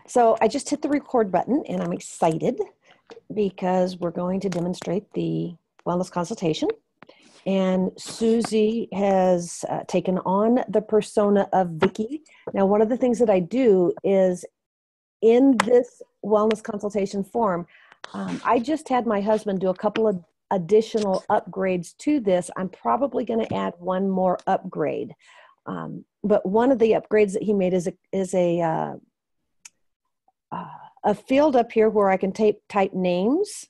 So I just hit the record button and I'm excited because we're going to demonstrate the wellness consultation. And Susie has taken on the persona of Vicky. Now, one of the things that I do is in this wellness consultation form, I just had my husband do a couple of additional upgrades to this. I'm probably going to add one more upgrade. But one of the upgrades that he made is a field up here where I can type names.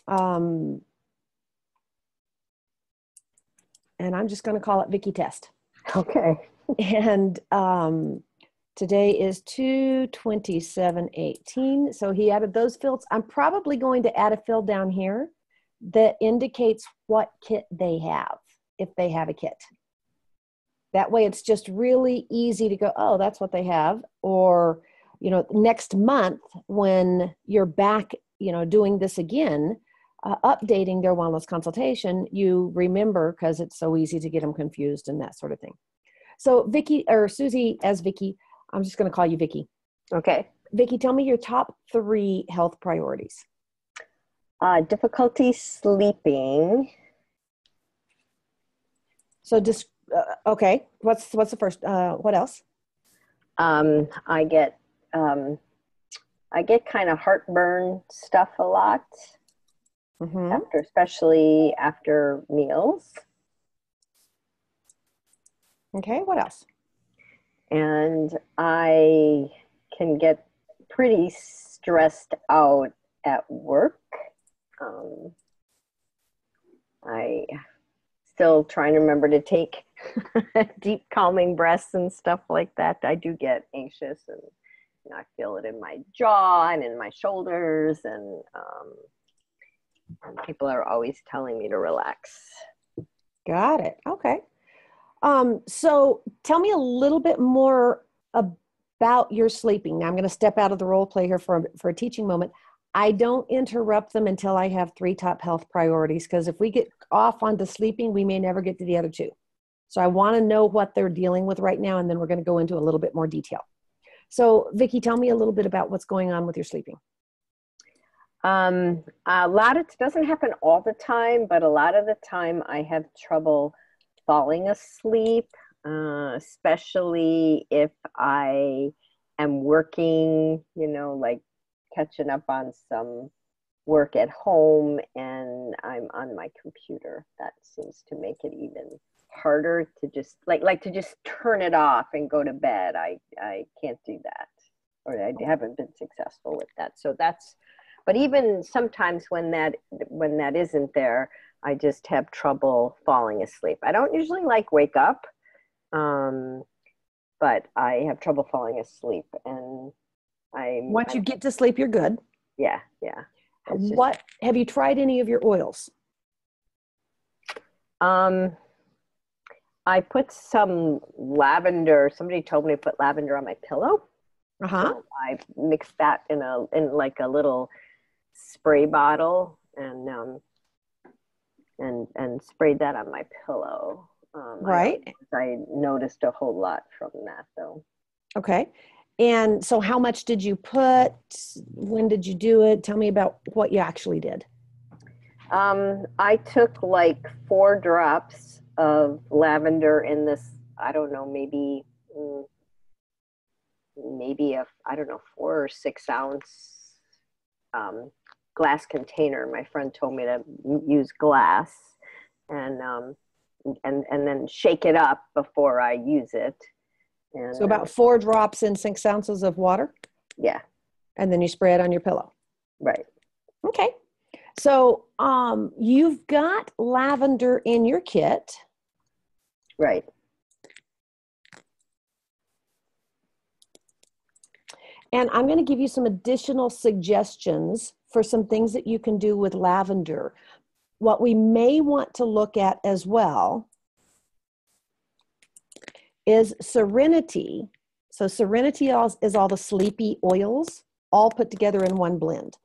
And I'm just going to call it Vicky Test. Okay. And today is 2/27/18. So he added those fields. I'm probably going to add a field down here that indicates what kit they have, if they have a kit. That way it's just really easy to go, oh, that's what they have. Or, you know, next month when you're back, you know, doing this again, updating their wellness consultation, you remember, because it's so easy to get them confused and that sort of thing. So Vicky, or Susie as Vicky, I'm just going to call you Vicky. Okay. Vicky, tell me your top 3 health priorities. Difficulty sleeping. So just, okay. What's the first, what else? I get kind of heartburn stuff a lot. Mm-hmm. Especially after meals. Okay, what else? And I can get pretty stressed out at work. I still trying to remember to take deep calming breaths and stuff like that. I do get anxious, and I feel it in my jaw and in my shoulders, and people are always telling me to relax. Got it. Okay. So tell me a little bit more about your sleeping. Now I'm going to step out of the role play here for a teaching moment. I don't interrupt them until I have 3 top health priorities, because if we get off onto sleeping, we may never get to the other 2. So I want to know what they're dealing with right now, and then we're going to go into a little bit more detail. So Vicky, tell me a little bit about what's going on with your sleeping. A lot of, it doesn't happen all the time, but a lot of the time I have trouble falling asleep, especially if I am working, you know, like catching up on some work at home and I'm on my computer. That seems to make it even harder to just like to just turn it off and go to bed. I can't do that, or I haven't been successful with that. So that's, but even sometimes when that isn't there, I just have trouble falling asleep. I don't usually wake up, but I have trouble falling asleep. And once you get to sleep, you're good. Yeah. What have you tried any of your oils? I put some lavender. Somebody told me to put lavender on my pillow. So I mixed that in like a little spray bottle and sprayed that on my pillow. Right. I noticed a whole lot from that though. Okay. And so how much did you put? When did you do it? Tell me about what you actually did. I took like 4 drops of lavender in this, I don't know, maybe 4 or 6 ounce glass container. My friend told me to use glass and then shake it up before I use it. And, so about 4 drops in 6 ounces of water? Yeah. And then you spray it on your pillow? Right. Okay. So you've got lavender in your kit. Right. And I'm going to give you some additional suggestions for some things that you can do with lavender. What we may want to look at as well is Serenity. So Serenity is all the sleepy oils all put together in one blend.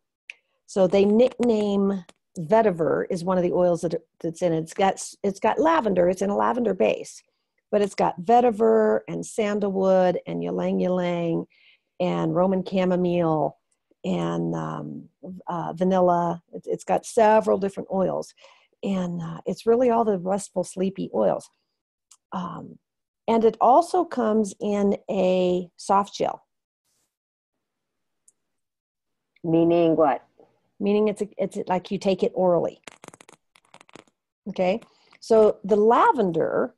So they nickname vetiver is one of the oils that's in it. It's got lavender. It's in a lavender base, but it's got vetiver and sandalwood and ylang ylang and Roman chamomile and vanilla. It's got several different oils, and it's really all the restful, sleepy oils. And it also comes in a soft gel. Meaning what? Meaning it's like you take it orally. Okay, so the lavender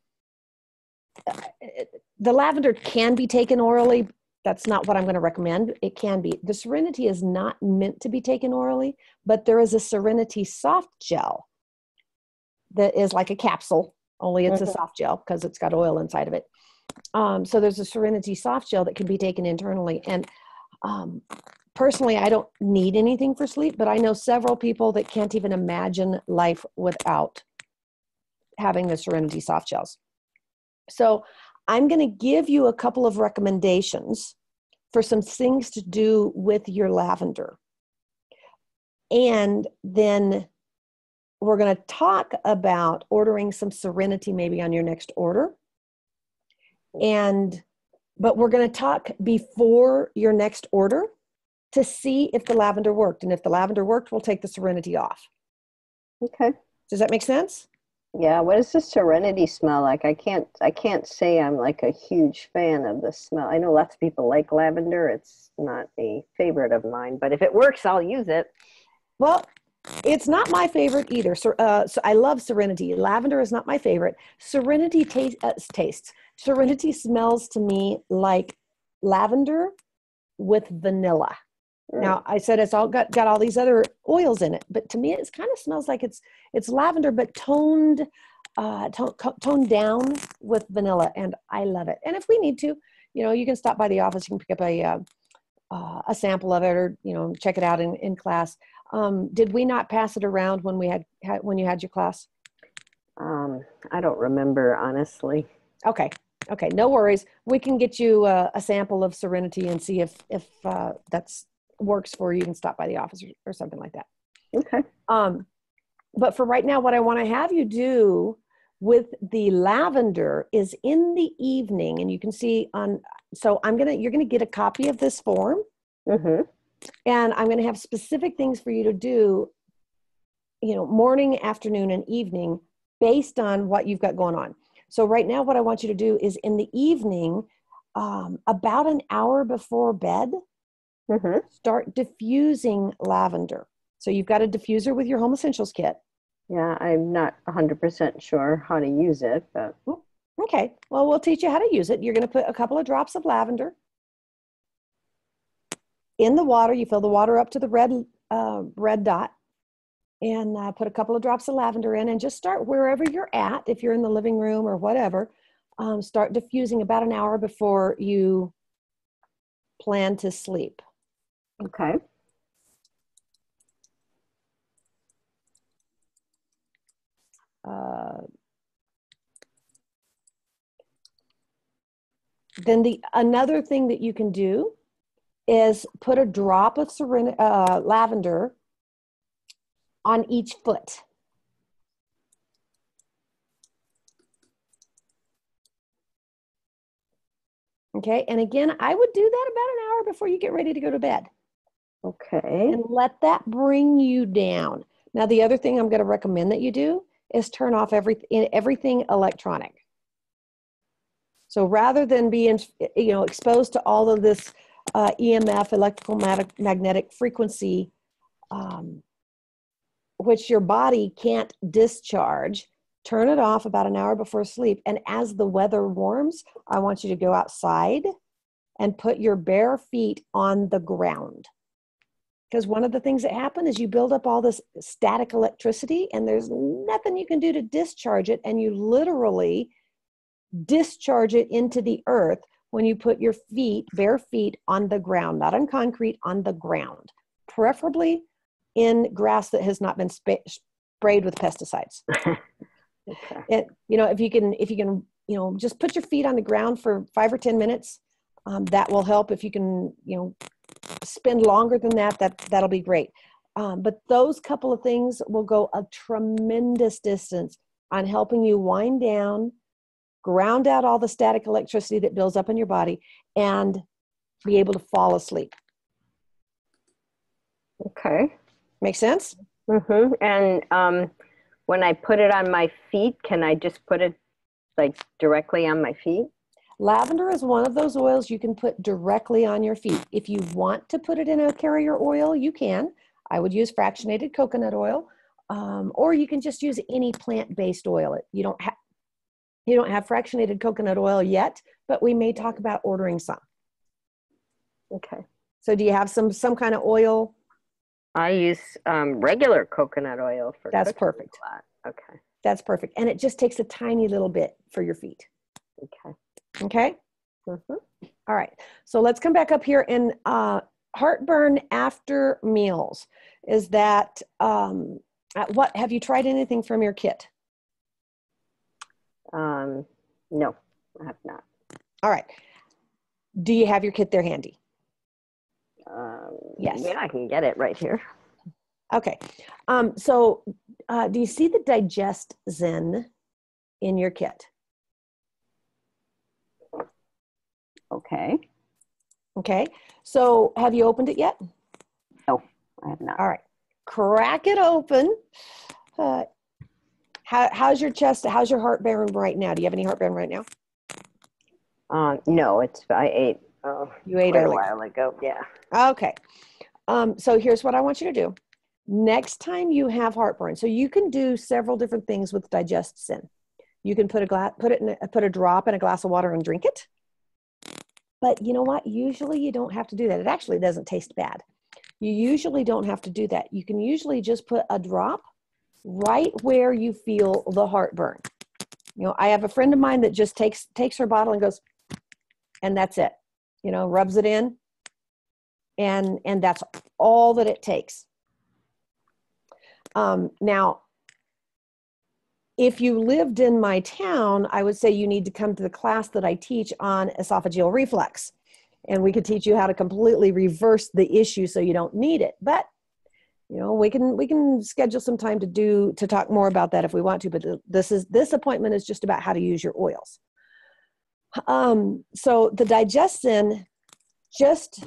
can be taken orally. That's not what I'm going to recommend. It can be. The Serenity is not meant to be taken orally, but there is a Serenity Soft Gel that is like a capsule, only it's a soft gel because it's got oil inside of it. So there's a Serenity Soft Gel that can be taken internally. And personally, I don't need anything for sleep, but I know several people that can't even imagine life without having the Serenity Soft Gels. So I'm going to give you a couple of recommendations for some things to do with your lavender. And then we're going to talk about ordering some Serenity maybe on your next order. But we're going to talk before your next order to see if the lavender worked. And if the lavender worked, we'll take the Serenity off. Okay. Does that make sense? Yeah. What does the Serenity smell like? I can't say I'm like a huge fan of the smell. I know lots of people like lavender. It's not a favorite of mine, but if it works, I'll use it. Well, it's not my favorite either. So I love Serenity. Lavender is not my favorite. Serenity tastes. Serenity smells to me like lavender with vanilla. Now, I said it's all got all these other oils in it, but to me, it kind of smells like it's lavender, but toned down with vanilla, and I love it. And if we need to, you can stop by the office. You can pick up a sample of it, or check it out in class. Did we not pass it around when when you had your class? I don't remember, honestly. Okay, no worries. We can get you a sample of Serenity and see if that's works for you. You can stop by the office or something like that. Okay. But for right now, what I want to have you do with the lavender is in the evening, and you can see so you're gonna get a copy of this form. Mm-hmm. And I'm going to have specific things for you to do, morning, afternoon, and evening based on what you've got going on. So right now, what I want you to do is in the evening, about an hour before bed, start diffusing lavender. So you've got a diffuser with your Home Essentials kit. Yeah, I'm not 100% sure how to use it, but. Okay. Well, we'll teach you how to use it. You're going to put a couple of drops of lavender in the water. You fill the water up to the red dot, and put a couple of drops of lavender in, and just start wherever you're at. If you're in the living room or whatever, start diffusing about an hour before you plan to sleep. Okay. Then another thing that you can do is put a drop of lavender on each foot. Okay, and again, I would do that about an hour before you get ready to go to bed. Okay. And let that bring you down. Now, the other thing I'm going to recommend that you do is turn off everything electronic. So rather than being, exposed to all of this EMF, electrical magnetic frequency, which your body can't discharge, turn it off about an hour before sleep. And as the weather warms, I want you to go outside and put your bare feet on the ground. Because one of the things that happen is you build up all this static electricity, and there's nothing you can do to discharge it. And you literally discharge it into the earth when you put your bare feet on the ground, not on concrete, on the ground, preferably in grass that has not been sprayed with pesticides. Okay. If you can, just put your feet on the ground for 5 or 10 minutes, that will help. If you can, spend longer than that'll be great. But those couple of things will go a tremendous distance on helping you wind down, ground out all the static electricity that builds up in your body, and be able to fall asleep. Okay. Make sense? Mm-hmm. And when I put it on my feet, can I just put it like directly on my feet? Lavender is one of those oils you can put directly on your feet. If you want to put it in a carrier oil, you can. I would use fractionated coconut oil, or you can just use any plant-based oil. You don't have fractionated coconut oil yet, but we may talk about ordering some. Okay. So do you have some kind of oil? I use regular coconut oil for That's cooking perfect. a lot. Okay. That's perfect. And it just takes a tiny little bit for your feet. Okay. Okay? Mm-hmm. All right. So let's come back up here. And heartburn after meals. Is that, what, have you tried anything from your kit? No, I have not. All right. Do you have your kit there handy? Yes. Yeah, I can get it right here. Okay. So do you see the Digest Zen in your kit? Okay. Okay. So have you opened it yet? No, I have not. All right. Crack it open. How's your chest? How's your heartburn right now? Do you have any heartburn right now? No, I ate You ate quite early. a while ago. Yeah. Okay. So here's what I want you to do. Next time you have heartburn, so you can do several different things with Digest Zen. You can put a drop in a glass of water and drink it. But you know what? Usually you don't have to do that. It actually doesn't taste bad. You usually don't have to do that. You can usually just put a drop right where you feel the heartburn. You know, I have a friend of mine that just takes her bottle and goes, and that's it. You know, rubs it in, and that's all that it takes. Now, if you lived in my town, I would say you need to come to the class that I teach on esophageal reflux. And we could teach you how to completely reverse the issue so you don't need it. But, you know, we can schedule some time to talk more about that if we want to. But this appointment is just about how to use your oils. So the Digestin, just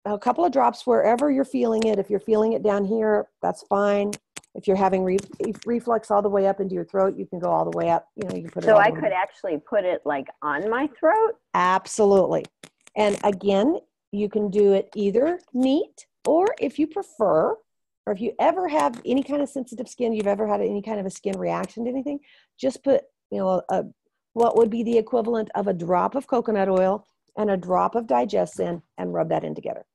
a couple of drops wherever you're feeling it. If you're feeling it down here, that's fine. If you're having reflux all the way up into your throat, you can go all the way up. You know, you can put it. So I could actually put it like on my throat? Absolutely. And again, you can do it either neat, or if you prefer, or if you ever have any kind of sensitive skin, you've ever had any kind of a skin reaction to anything, just put, you know, what would be the equivalent of a drop of coconut oil and a drop of Digestin and rub that in together.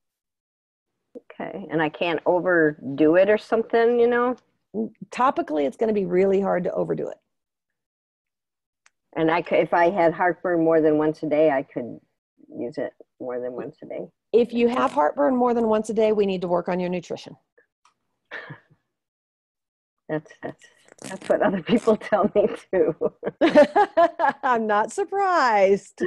Okay. And I can't overdo it or something, you know? Topically, it's going to be really hard to overdo it. And if I had heartburn more than once a day, I could use it more than once a day. If you have heartburn more than once a day, we need to work on your nutrition. That's what other people tell me too. I'm not surprised.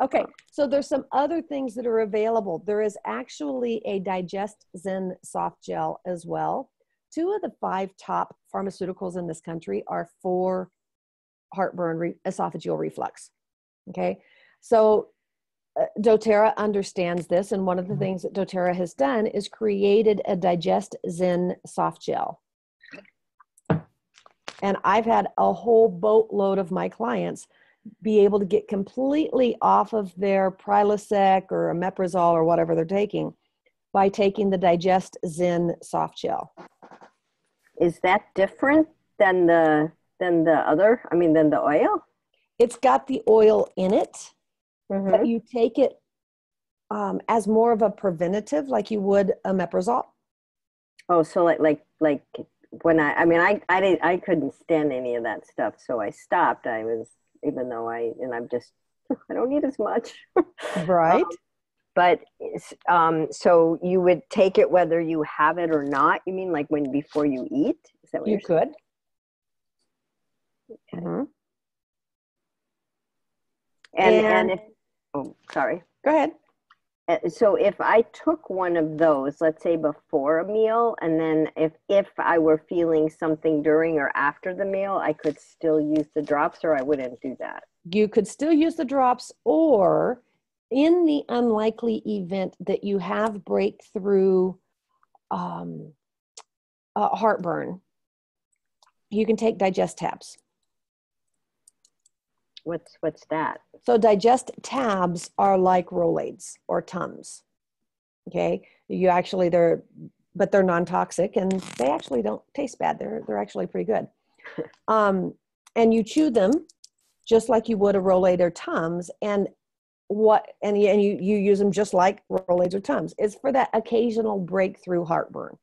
Okay, so there's some other things that are available. There is actually a Digestive Soft Gel as well. 2 of the 5 top pharmaceuticals in this country are for heartburn, esophageal reflux. Okay, so doTERRA understands this, and one of the things that doTERRA has done is created a Digestive Soft Gel. And I've had a whole boatload of my clients be able to get completely off of their Prilosec or omeprazole or whatever they're taking by taking the Digestive Soft Gel. Is that different than the oil? It's got the oil in it, mm-hmm. but you take it as more of a preventative, like you would omeprazole. Oh, so like when I couldn't stand any of that stuff, so I stopped. I don't need as much. Right. But so you would take it whether you have it or not? You mean like before you eat? Is that what you could? Okay. Mm-hmm. And if, oh, sorry. Go ahead. So if I took one of those, let's say before a meal, and then if I were feeling something during or after the meal, I could still use the drops, or I wouldn't do that. You could still use the drops, or in the unlikely event that you have breakthrough heartburn, you can take Digest Tabs. What's that? So Digest Tabs are like Rolaids or Tums. Okay, but they're non-toxic and they actually don't taste bad. They're actually pretty good. And you chew them just like you would a Rolaid or Tums, and you use them just like Rolaids or Tums. It's for that occasional breakthrough heartburn.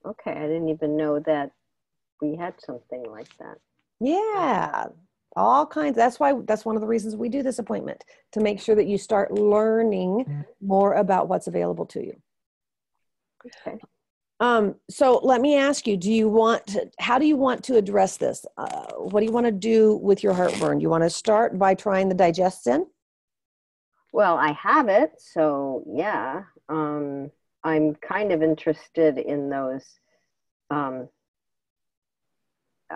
Okay, I didn't even know that we had something like that. Yeah, all kinds. That's one of the reasons we do this appointment, to make sure that you start learning more about what's available to you. Okay. So let me ask you, how do you want to address this? What do you want to do with your heartburn? You want to start by trying the Digestion? Well, I have it, so yeah. I'm kind of interested in those. I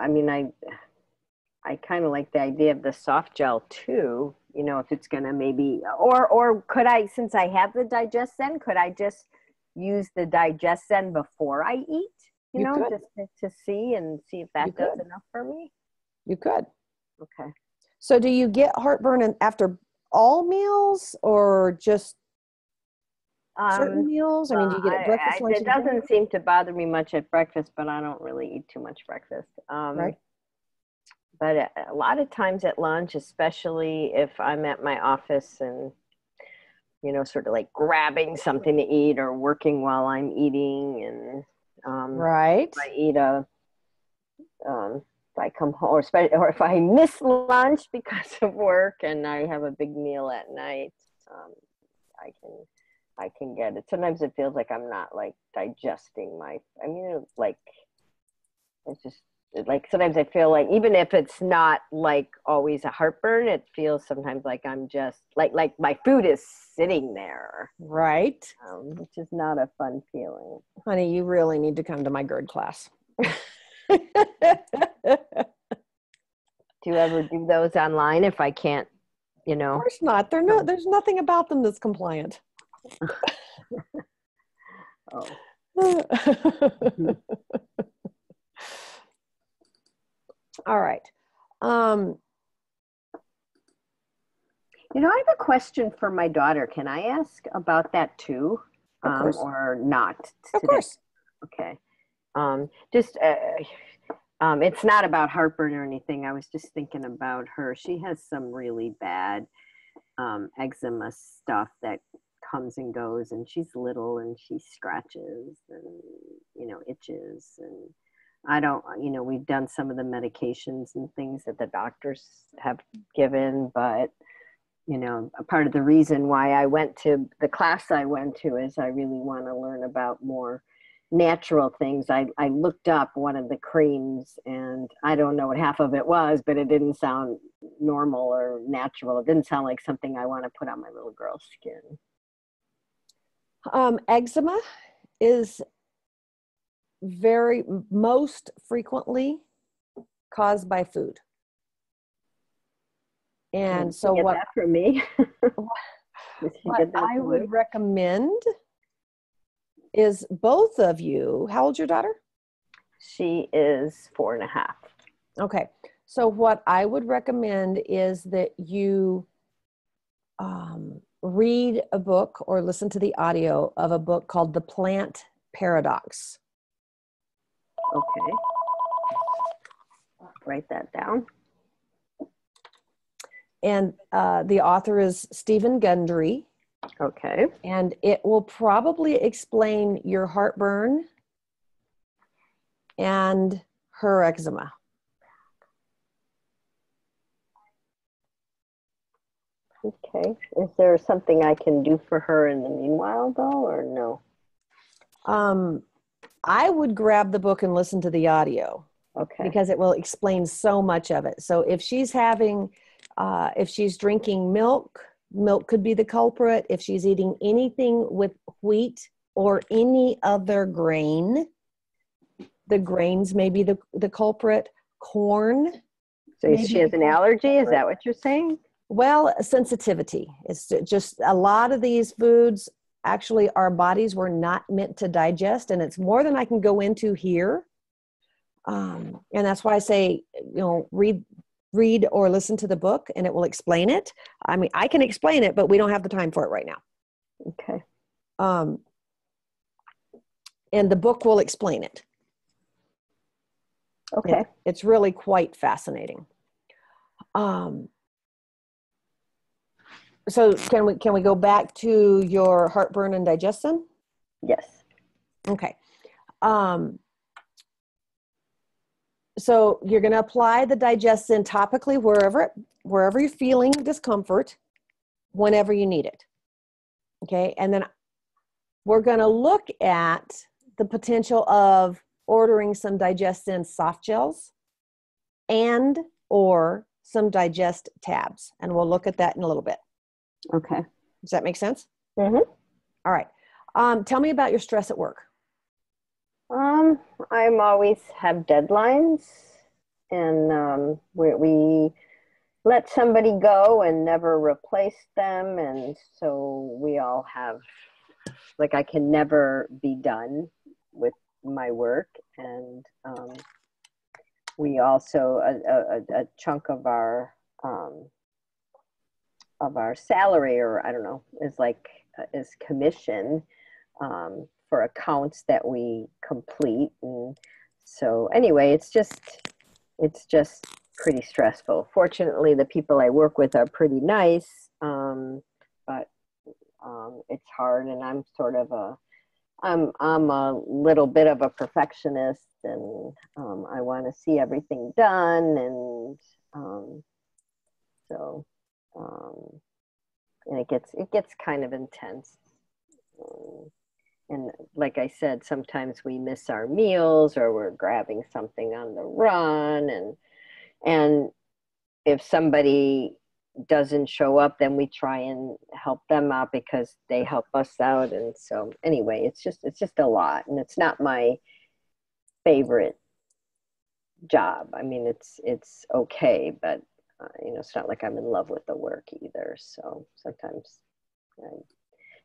mean, I kind of like the idea of the soft gel too, you know, if it's going to maybe, or could I, since I have the Digestion, could I just use the Digestion before I eat, you know, could. just to see if that does enough for me? You could. Okay. So do you get heartburn after all meals or just certain meals? I mean, do you get it breakfast, lunch, it doesn't seem to bother me much at breakfast, but I don't really eat too much breakfast. Right. But a lot of times at lunch, especially if I'm at my office and, you know, sort of like grabbing something to eat or working while I'm eating, and right. if I eat if I come home, or if I miss lunch because of work and I have a big meal at night, I can get it. Sometimes it feels like I'm not like digesting it's just like sometimes I feel like even if it's not like always a heartburn, it feels sometimes like I'm just like my food is sitting there. Right. Which is not a fun feeling. Honey, you really need to come to my GERD class. Do you ever do those online if I can't, you know? Of course not. There's nothing about them that's compliant. Oh. All right. You know, I have a question for my daughter. Can I ask about that too? Of course. Or not Of today? course. Okay. It's not about heartburn or anything. I was just thinking about her. She has some really bad eczema stuff that comes and goes, and she's little and she scratches and, you know, itches, and I don't, you know, we've done some of the medications and things that the doctors have given, but, you know, a part of the reason why I went to the class I went to is I really want to learn about more natural things. I looked up one of the creams and I don't know what half of it was, but it didn't sound normal or natural. It didn't sound like something I want to put on my little girl's skin. Eczema is most frequently caused by food. And so what that for me? what I would recommend is both of you. How old's your daughter? She is 4.5. Okay. So what I would recommend is that you read a book or listen to the audio of a book called The Plant Paradox. Okay. Write that down. And the author is Stephen Gundry. Okay. And it will probably explain your heartburn and her eczema. Okay. Is there something I can do for her in the meanwhile, though, or no? I would grab the book and listen to the audio. Okay. Because it will explain so much of it. So if she's drinking milk, milk could be the culprit. If she's eating anything with wheat or any other grain, the grains may be the culprit. Corn. So she has an allergy? Is that what you're saying? Well, sensitivity. It's just a lot of these foods, actually, our bodies were not meant to digest, and it's more than I can go into here. And that's why I say, read or listen to the book, and it will explain it. I mean, I can explain it, but we don't have the time for it right now. Okay. And the book will explain it. Okay. It's really quite fascinating. So can we go back to your heartburn and digestion? Yes. Okay. So you're going to apply the Digestion topically wherever you're feeling discomfort, whenever you need it. Okay. And then we're going to look at the potential of ordering some Digestion Soft Gels and or some Digestive Tabs. And we'll look at that in a little bit. Okay. Does that make sense? Mm-hmm. All right. Tell me about your stress at work. I'm always have deadlines, and we let somebody go and never replace them, and so we all have, like, I can never be done with my work, and we also a chunk of our salary, or I don't know, is commission for accounts that we complete. And so anyway, it's just pretty stressful. Fortunately, the people I work with are pretty nice, but it's hard, and I'm sort of I'm a little bit of a perfectionist, and I want to see everything done, and and it gets kind of intense. And like I said, sometimes we miss our meals, or we're grabbing something on the run, and if somebody doesn't show up, then we try and help them out because they help us out. And so anyway, it's just a lot, and it's not my favorite job. I mean, it's okay, but it's not like I'm in love with the work either. So sometimes I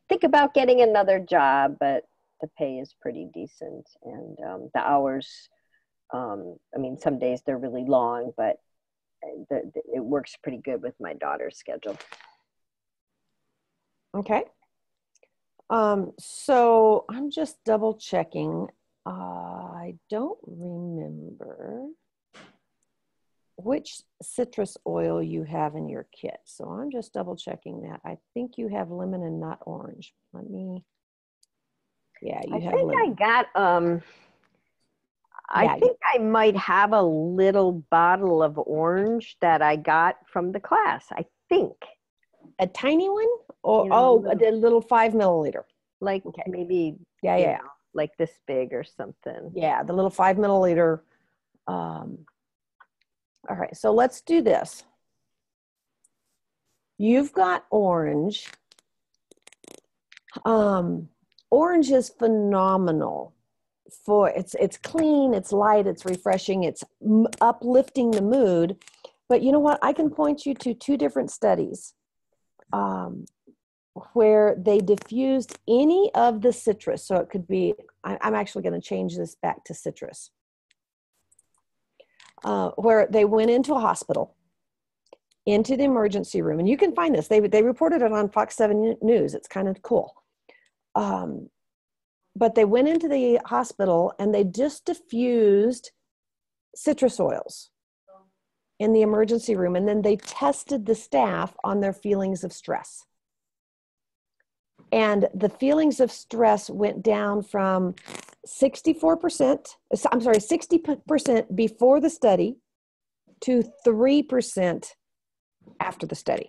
think about getting another job, but the pay is pretty decent, and the hours, I mean, some days they're really long, but it works pretty good with my daughter's schedule. Okay. So I'm just double checking. I don't remember which citrus oil you have in your kit. So I'm just double checking that. I think you have lemon and not orange. Yeah, you have lemon. I think I might have a little bottle of orange that I got from the class. I think. A tiny one? Or the little 5 milliliter. Like, okay. Maybe yeah. Like this big or something. Yeah, the little 5 milliliter. All right, so let's do this. You've got orange. Orange is phenomenal for it's clean, it's light, it's refreshing, it's uplifting the mood. But you know what? I can point you to 2 different studies where they diffused any of the citrus. So it could be, I'm actually going to change this back to citrus. Where they went into a hospital, into the emergency room, and you can find this. They reported it on Fox 7 News. It's kind of cool. But they went into the hospital and they just diffused citrus oils in the emergency room, and then they tested the staff on their feelings of stress. And the feelings of stress went down from 60% before the study to 3% after the study.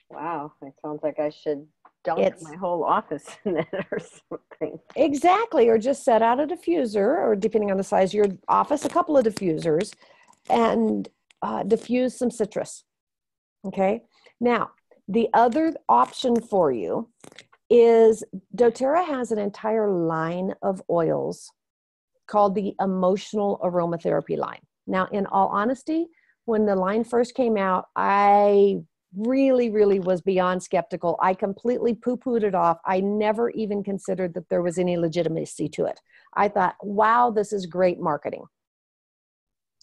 Wow, it sounds like I should dunk my whole office in it or something. Exactly, or just set out a diffuser, or depending on the size of your office, a couple of diffusers, and diffuse some citrus. Okay, now The other option for you is doTERRA has an entire line of oils called the emotional aromatherapy line. Now, in all honesty, when the line first came out, I really was beyond skeptical. I completely poo-pooed it off. I never even considered that there was any legitimacy to it. I thought, wow, this is great marketing.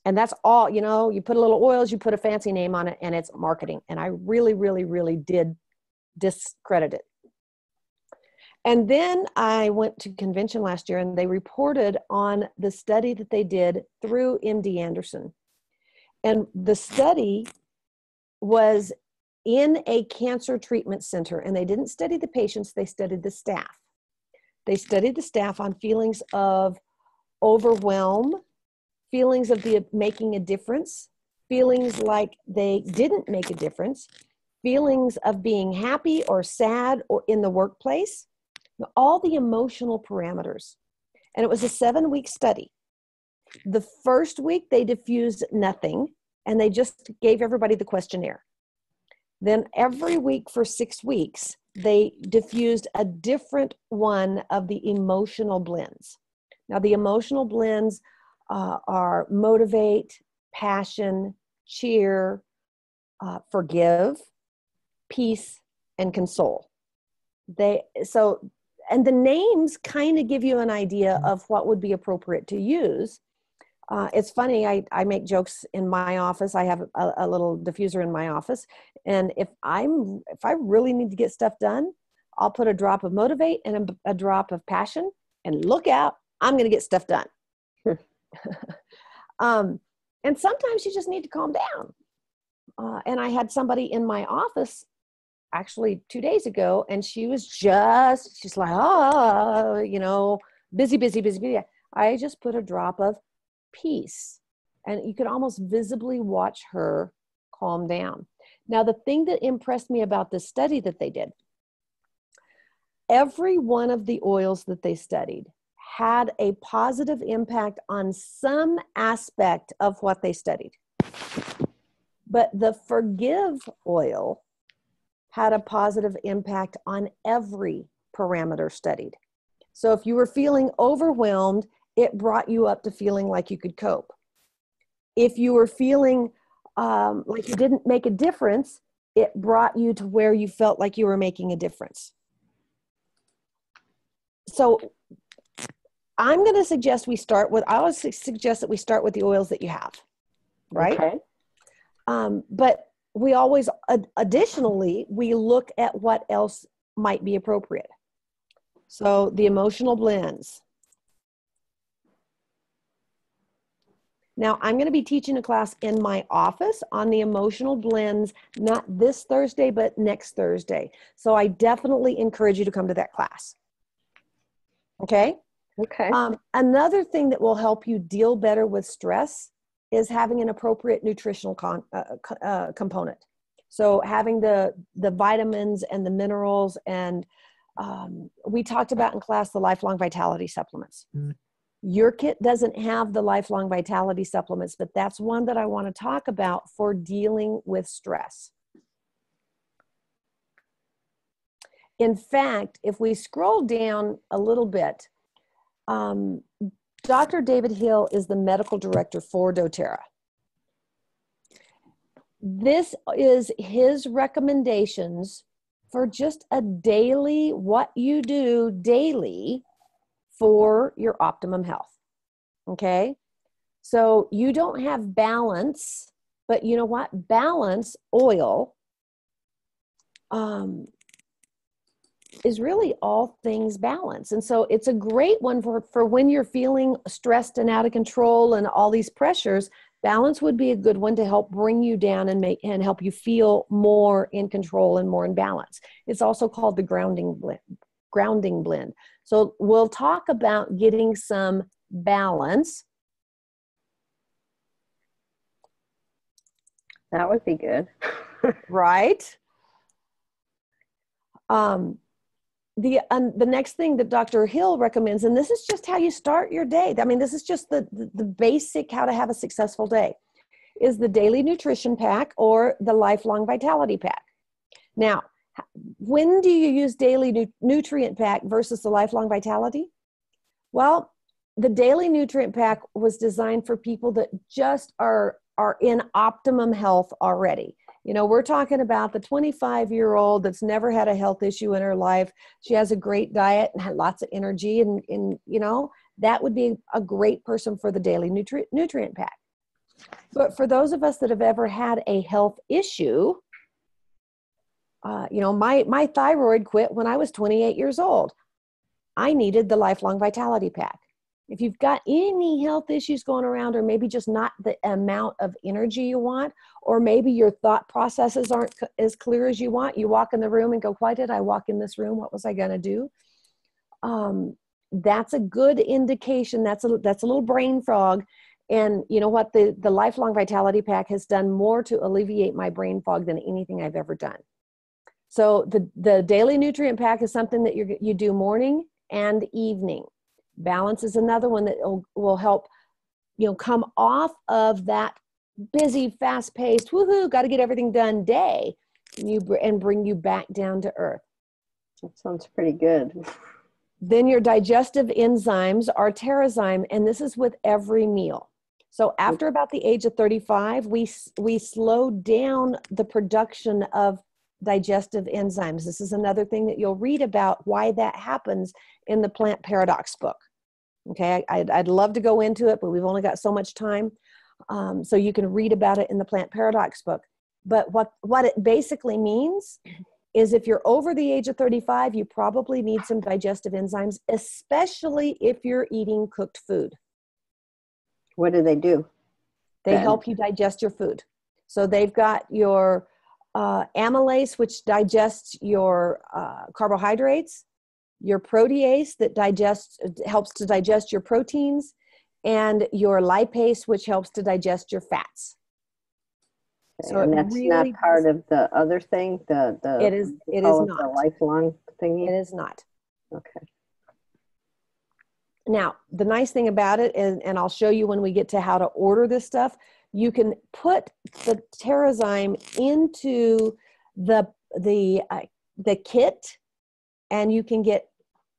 And that's all, you know, you put a little oils, you put a fancy name on it, and it's marketing. And I really did discredit it. And then I went to convention last year, and they reported on the study that they did through MD Anderson. And the study was in a cancer treatment center, and they didn't study the patients, they studied the staff. They studied the staff on feelings of overwhelm, feelings of making a difference, feelings like they didn't make a difference, feelings of being happy or sad or in the workplace, all the emotional parameters. And it was a 7-week study. The first week they diffused nothing, and they just gave everybody the questionnaire. Then every week for 6 weeks, they diffused a different one of the emotional blends. Now, the emotional blends are motivate, passion, cheer, forgive, peace, and console. And the names kind of give you an idea of what would be appropriate to use. It's funny, I make jokes in my office. I have a little diffuser in my office. And if I really need to get stuff done, I'll put a drop of motivate and a drop of passion, and look out, I'm going to get stuff done. And sometimes you just need to calm down. And I had somebody in my office actually 2 days ago, and she's like, oh, you know, busy. I just put a drop of peace, and you could almost visibly watch her calm down. Now, the thing that impressed me about this study that they did, every one of the oils that they studied had a positive impact on some aspect of what they studied. But the Forgive oil had a positive impact on every parameter studied. So if you were feeling overwhelmed, it brought you up to feeling like you could cope. If you were feeling like you didn't make a difference, it brought you to where you felt like you were making a difference. So I'm going to suggest I always suggest that we start with the oils that you have, right? Okay. But we always, additionally, we look at what else might be appropriate. So the emotional blends. Now, I'm going to be teaching a class in my office on the emotional blends, not this Thursday, but next Thursday. So I definitely encourage you to come to that class. Okay? Okay. Another thing that will help you deal better with stress is having an appropriate nutritional component. So having the vitamins and the minerals, and we talked about in class the lifelong vitality supplements. Mm. Your kit doesn't have the lifelong vitality supplements, but that's one that I want to talk about for dealing with stress. In fact, if we scroll down a little bit, Dr. David Hill is the medical director for doTERRA. This is his recommendations for just a daily, what you do daily for your optimum health. Okay? So you don't have balance, but you know what? Balance oil is really all things balance. And so it's a great one for when you're feeling stressed and out of control and all these pressures. Balance would be a good one to help bring you down and help you feel more in control and more in balance. It's also called the grounding blend. So we'll talk about getting some balance. That would be good. Right? The next thing that Dr. Hill recommends, and this is just how you start your day. I mean, this is just the basic how to have a successful day, is the daily nutrition pack or the lifelong vitality pack. Now, when do you use daily nutrient pack versus the lifelong vitality? Well, the daily nutrient pack was designed for people that just are in optimum health already. You know, we're talking about the 25-year-old that's never had a health issue in her life. She has a great diet and had lots of energy, and you know, that would be a great person for the daily nutrient pack. But for those of us that have ever had a health issue, you know, my thyroid quit when I was 28 years old. I needed the lifelong vitality pack. If you've got any health issues going around, or maybe just not the amount of energy you want, or maybe your thought processes aren't as clear as you want, you walk in the room and go, why did I walk in this room? What was I going to do? That's a good indication. That's a little brain fog. And you know what? The lifelong vitality pack has done more to alleviate my brain fog than anything I've ever done. So the daily nutrient pack is something that you do morning and evening. Balance is another one that will help, you know, come off of that busy, fast-paced, woohoo, got to get everything done day, and bring you back down to earth. That sounds pretty good. Then your digestive enzymes are Terrazyme, and this is with every meal. So after about the age of 35, we slow down the production of digestive enzymes. This is another thing that you'll read about why that happens in the Plant Paradox book. Okay, I'd love to go into it, but we've only got so much time. So you can read about it in the Plant Paradox book. But what it basically means is if you're over the age of 35, you probably need some digestive enzymes, especially if you're eating cooked food. What do? They help you digest your food. So they've got your amylase, which digests your carbohydrates, your protease that helps to digest your proteins, and your lipase, which helps to digest your fats. So and that's really not part of the other thing. It is not the lifelong thingy. It is not. Okay. Now, the nice thing about it is, and I'll show you when we get to how to order this stuff, you can put the Terrazyme into the kit, and you can get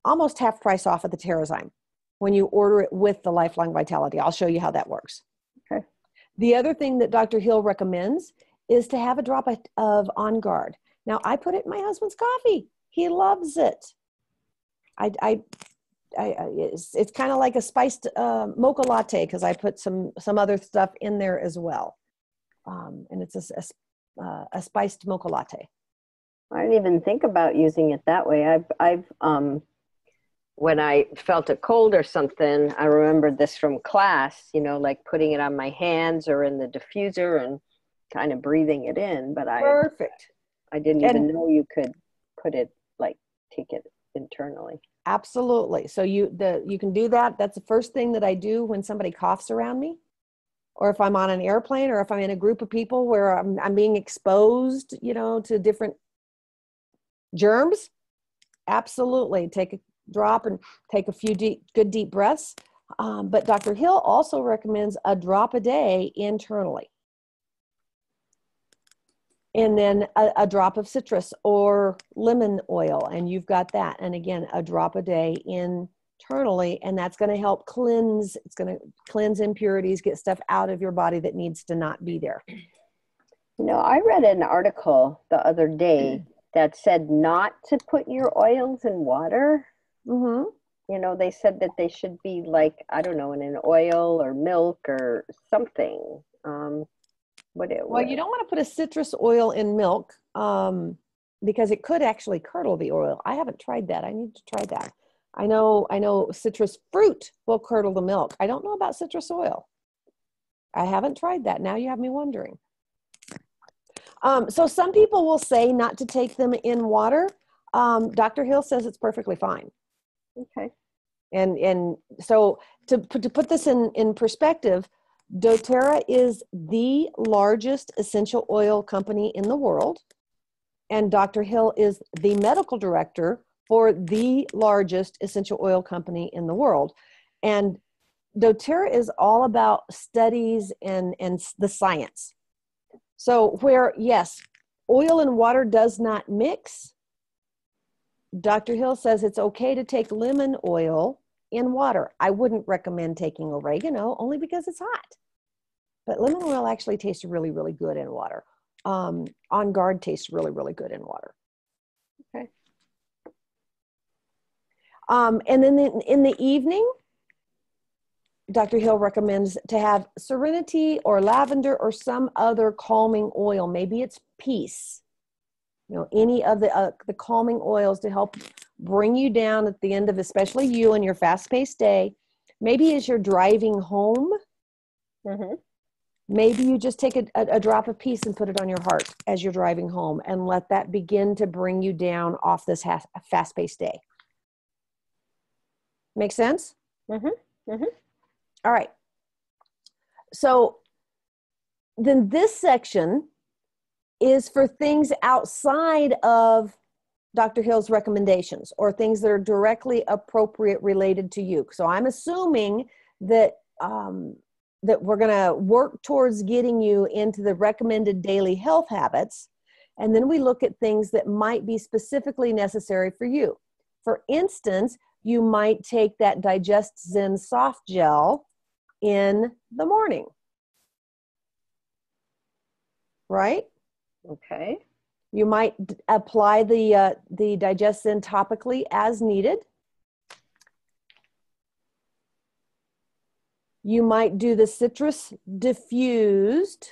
almost half price off of the Terrazyme when you order it with the Lifelong Vitality. I'll show you how that works. Okay. The other thing that Dr. Hill recommends is to have a drop of On Guard. Now, I put it in my husband's coffee. He loves it. It's kind of like a spiced mocha latte, because I put some other stuff in there as well. And it's a spiced mocha latte. I didn't even think about using it that way. I've when I felt a cold or something, I remembered this from class, you know, like putting it on my hands or in the diffuser and kind of breathing it in. But Perfect. I didn't even know you could put it, like, take it internally. Absolutely. So you can do that. That's the first thing that I do when somebody coughs around me, or if I'm on an airplane, or if I'm in a group of people where I'm being exposed, you know, to different germs. Absolutely. Take a drop and take a few good deep breaths. But Dr. Hill also recommends a drop a day internally. And then a drop of citrus or lemon oil, and you've got that. And again, a drop a day internally, and that's going to help cleanse. It's going to cleanse impurities, get stuff out of your body that needs to not be there. You know, I read an article the other day that said not to put your oils in water. Mm-hmm. You know, they said that they should be, like, I don't know, in an oil or milk or something. Well, you don't want to put a citrus oil in milk because it could actually curdle the oil. I haven't tried that. I need to try that. I know citrus fruit will curdle the milk. I don't know about citrus oil. I haven't tried that. Now you have me wondering. So some people will say not to take them in water. Dr. Hill says it's perfectly fine. Okay. And so to put this in perspective, doTERRA is the largest essential oil company in the world, and Dr. Hill is the medical director for the largest essential oil company in the world. And doTERRA is all about studies and the science. So where, yes, oil and water does not mix, Dr. Hill says it's okay to take lemon oil in water. I wouldn't recommend taking oregano only because it's hot. But lemon oil actually tastes really, really good in water. On Guard tastes really, really good in water. Okay. And then in the evening, Dr. Hill recommends to have Serenity or lavender or some other calming oil. Maybe it's peace. You know, any of the calming oils to help bring you down at the end of, especially you and your fast-paced day. Maybe as you're driving home, maybe you just take a drop of peace and put it on your heart as you're driving home and let that begin to bring you down off this fast-paced day. Make sense? All right. So then this section is for things outside of Dr. Hill's recommendations or things that are directly appropriate related to you. So I'm assuming that that we're going to work towards getting you into the recommended daily health habits. And then we look at things that might be specifically necessary for you. For instance, you might take that Digestive Soft Gel in the morning. Right? Okay. You might apply the Digestin topically as needed. You might do the citrus diffused.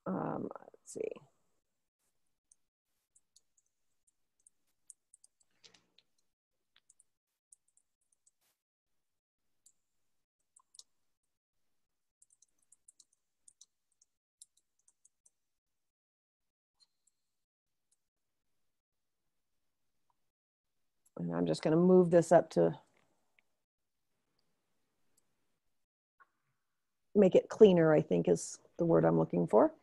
Let's see. And I'm just going to move this up to make it cleaner, I think is the word I'm looking for.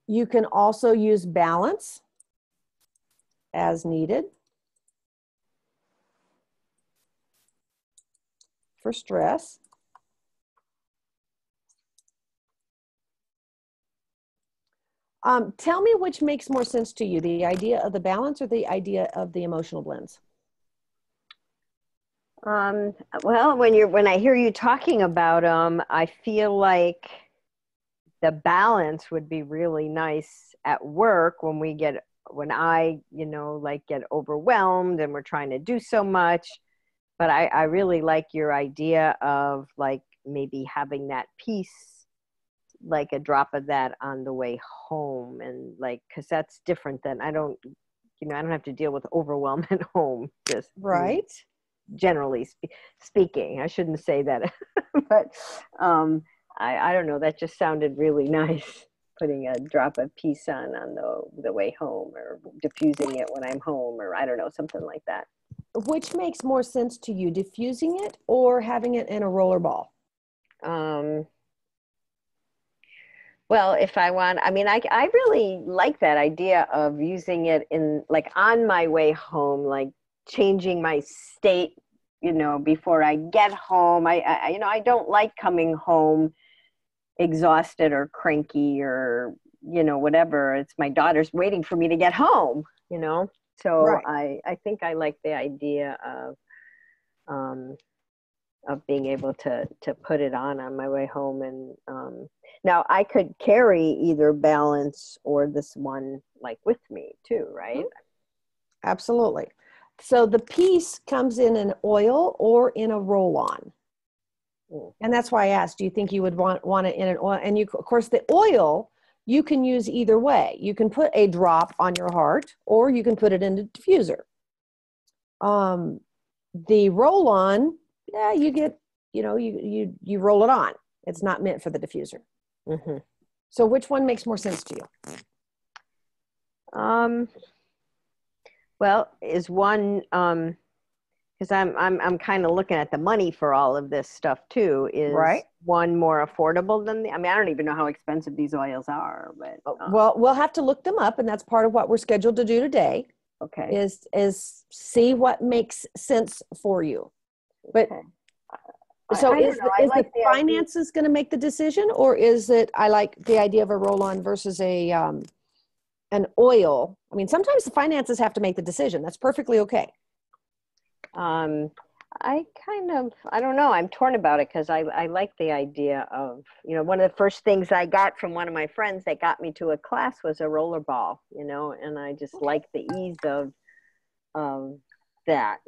You can also use balance as needed for stress. Tell me which makes more sense to you, the idea of the balance or the idea of the emotional blends? Well, when I hear you talking about them, I feel like the balance would be really nice at work when I, like get overwhelmed and we're trying to do so much. But I really like your idea of like maybe having that peace, like a drop of that on the way home, and like, because that's different than I don't have to deal with overwhelm at home, just right. Generally speaking. I shouldn't say that, but I don't know, that just sounded really nice, putting a drop of peace on the way home, or diffusing it when I'm home, or I don't know, something like that. Which makes more sense to you, diffusing it or having it in a roller ball? Well, if I want, I mean, I really like that idea of using it in, like, on my way home, like changing my state, before I get home. I don't like coming home exhausted or cranky or, whatever. It's my daughter's waiting for me to get home, So right. I think I like the idea of being able to put it on my way home. And now I could carry either balance or this one like with me too, right? Absolutely. So the piece comes in an oil or in a roll-on. And that's why I asked, do you think you would want it in an oil? And of course, the oil, you can use either way. You can put a drop on your heart, or you can put it in a diffuser. The roll-on, yeah, you get, you roll it on. It's not meant for the diffuser. Mm-hmm. So which one makes more sense to you? Well, is one, because I'm kind of looking at the money for all of this stuff too. Is right. One more affordable than the? I mean, I don't even know how expensive these oils are, but well, we'll have to look them up, and that's part of what we're scheduled to do today. Okay. Is see what makes sense for you. But So I don't know. I is the like the idea. finances going to make the decision, or is it, I like the idea of a roll-on versus an oil? I mean, sometimes the finances have to make the decision. That's perfectly okay. I don't know. I'm torn about it because I like the idea of, one of the first things I got from one of my friends that got me to a class was a roller ball, and I just like the ease of that,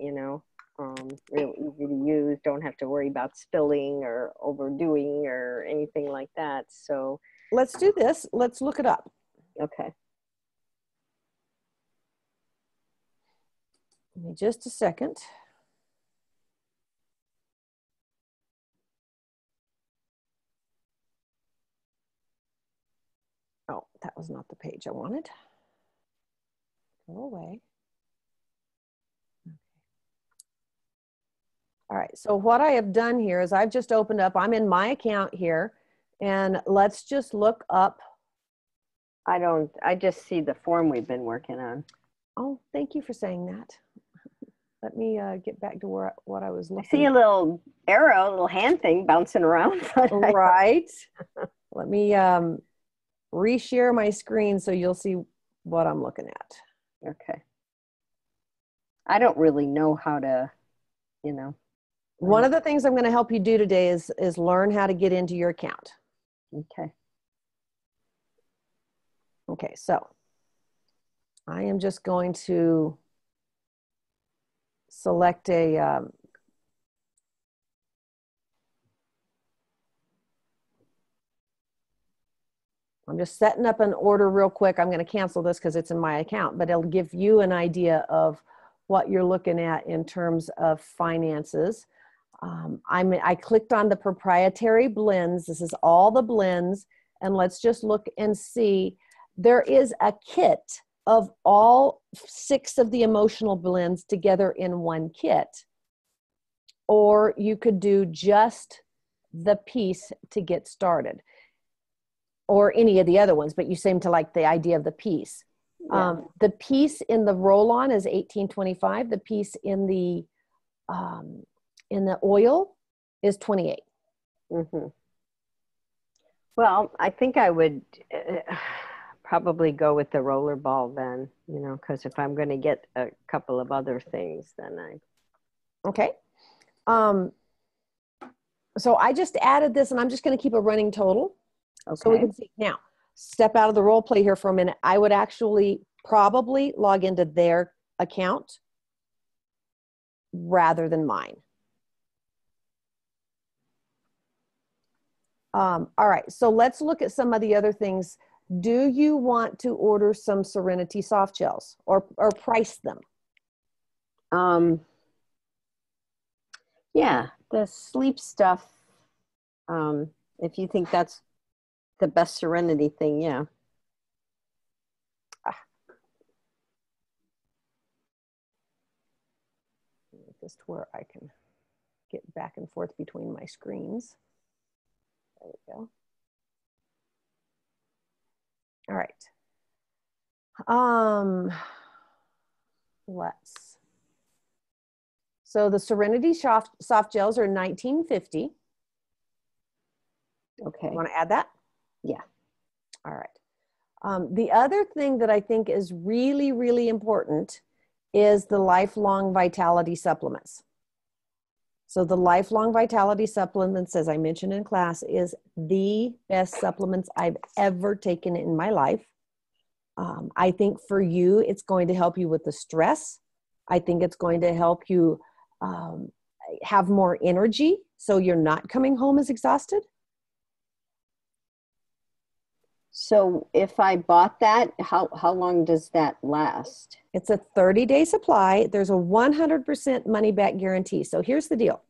real easy to use, don't have to worry about spilling or overdoing or anything like that. So let's do this. Let's look it up. Okay. Give me just a second. Oh, that was not the page I wanted. Go away. All right, so what I have done here is I've just opened up, I'm in my account here, and let's just look up. I just see the form we've been working on. Oh, thank you for saying that. Let me get back to what I was looking. I see a little arrow, a little hand thing bouncing around. Right. Let me reshare my screen so you'll see what I'm looking at. Okay. I don't really know how to, One of the things I'm going to help you do today is learn how to get into your account. Okay. Okay, so I am just going to select I'm just setting up an order real quick. I'm going to cancel this because it's in my account, but it'll give you an idea of what you're looking at in terms of finances. I clicked on the proprietary blends. This is all the blends. And let's just look and see. There is a kit of all 6 of the emotional blends together in one kit. Or you could do just the piece to get started. Or any of the other ones, but you seem to like the idea of the piece. Yeah. The piece in the roll-on is $18.25. The piece in the oil is $28. Mm-hmm. Well, I think I would probably go with the roller ball then, because if I'm going to get a couple of other things, then Okay. So I just added this, and I'm just going to keep a running total. Okay. So we can see. Now, step out of the role play here for a minute. I would actually probably log into their account rather than mine. All right, so let's look at some of the other things. Do you want to order some Serenity Soft Gels or price them? Yeah, the sleep stuff, if you think that's the best Serenity thing, yeah. Make this to where I can get back and forth between my screens. There we go. All right. So the Serenity Soft Gels are $19.50. Okay. You want to add that? Yeah. All right. The other thing that I think is really, really important is the lifelong vitality supplements. So the lifelong vitality supplements, as I mentioned in class, is the best supplements I've ever taken in my life. I think for you, it's going to help you with the stress. I think it's going to help you have more energy, so you're not coming home as exhausted. So if I bought that, how long does that last? It's a 30-day supply. There's a 100% money back guarantee. So here's the deal.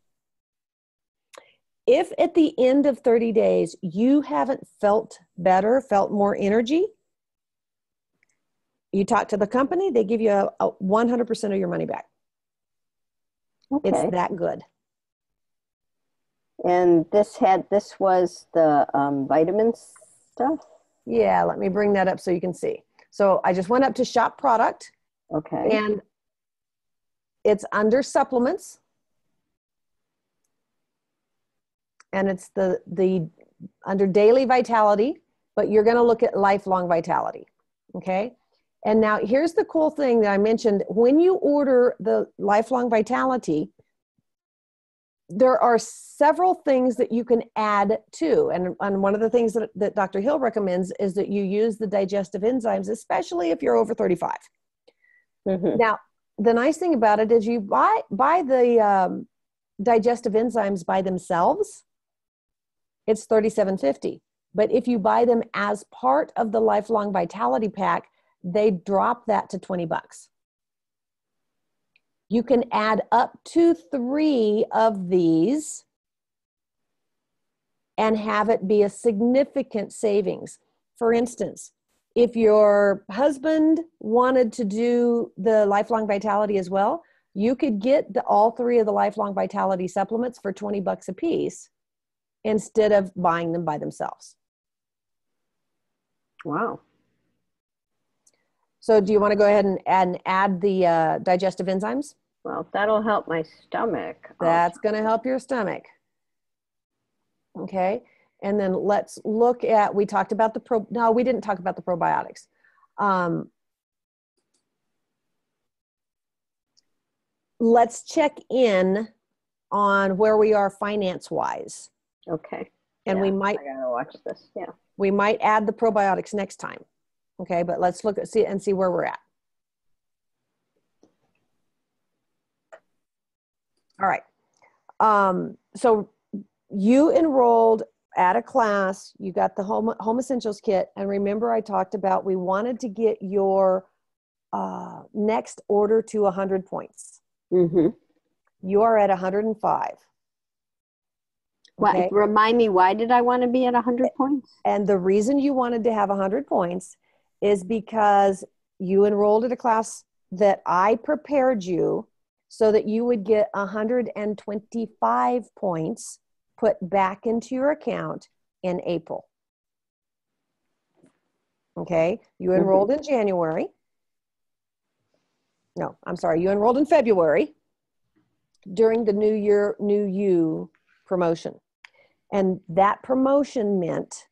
If at the end of 30 days, you haven't felt better, felt more energy, you talk to the company, they give you a 100% of your money back. Okay. It's that good. And this was the vitamin stuff? Yeah, let me bring that up so you can see. So I just went up to shop product. Okay. And it's under supplements. and it's the under daily vitality, but you're going to look at lifelong vitality. Okay. And now here's the cool thing that I mentioned. When you order the lifelong vitality, there are several things that you can add to. And one of the things that Dr. Hill recommends is that you use the digestive enzymes, especially if you're over 35. Mm-hmm. Now, the nice thing about it is you buy the digestive enzymes by themselves, it's $37.50. But if you buy them as part of the lifelong vitality pack, they drop that to $20. You can add up to 3 of these and have it be a significant savings. For instance, if your husband wanted to do the lifelong vitality as well, you could get all 3 of the lifelong vitality supplements for $20 a piece instead of buying them by themselves. Wow. So do you want to go ahead and add the digestive enzymes? Well, that'll help my stomach. That's going to help your stomach. Okay. And then let's look at, we talked about no, we didn't talk about the probiotics. Let's check in on where we are finance-wise. Okay. And we might, I gotta watch this. Yeah. We might add the probiotics next time. Okay. But let's look at, see where we're at. All right. So you enrolled at a class, you got the home essentials kit. And remember I talked about, we wanted to get your next order to 100 points. Mm-hmm. You are at 105. Okay? Remind me, why did I want to be at 100 points? And the reason you wanted to have 100 points is because you enrolled at a class that I prepared you so that you would get 125 points put back into your account in April. Okay. You enrolled in January. No, I'm sorry. You enrolled in February during the New Year, New You promotion. And that promotion meant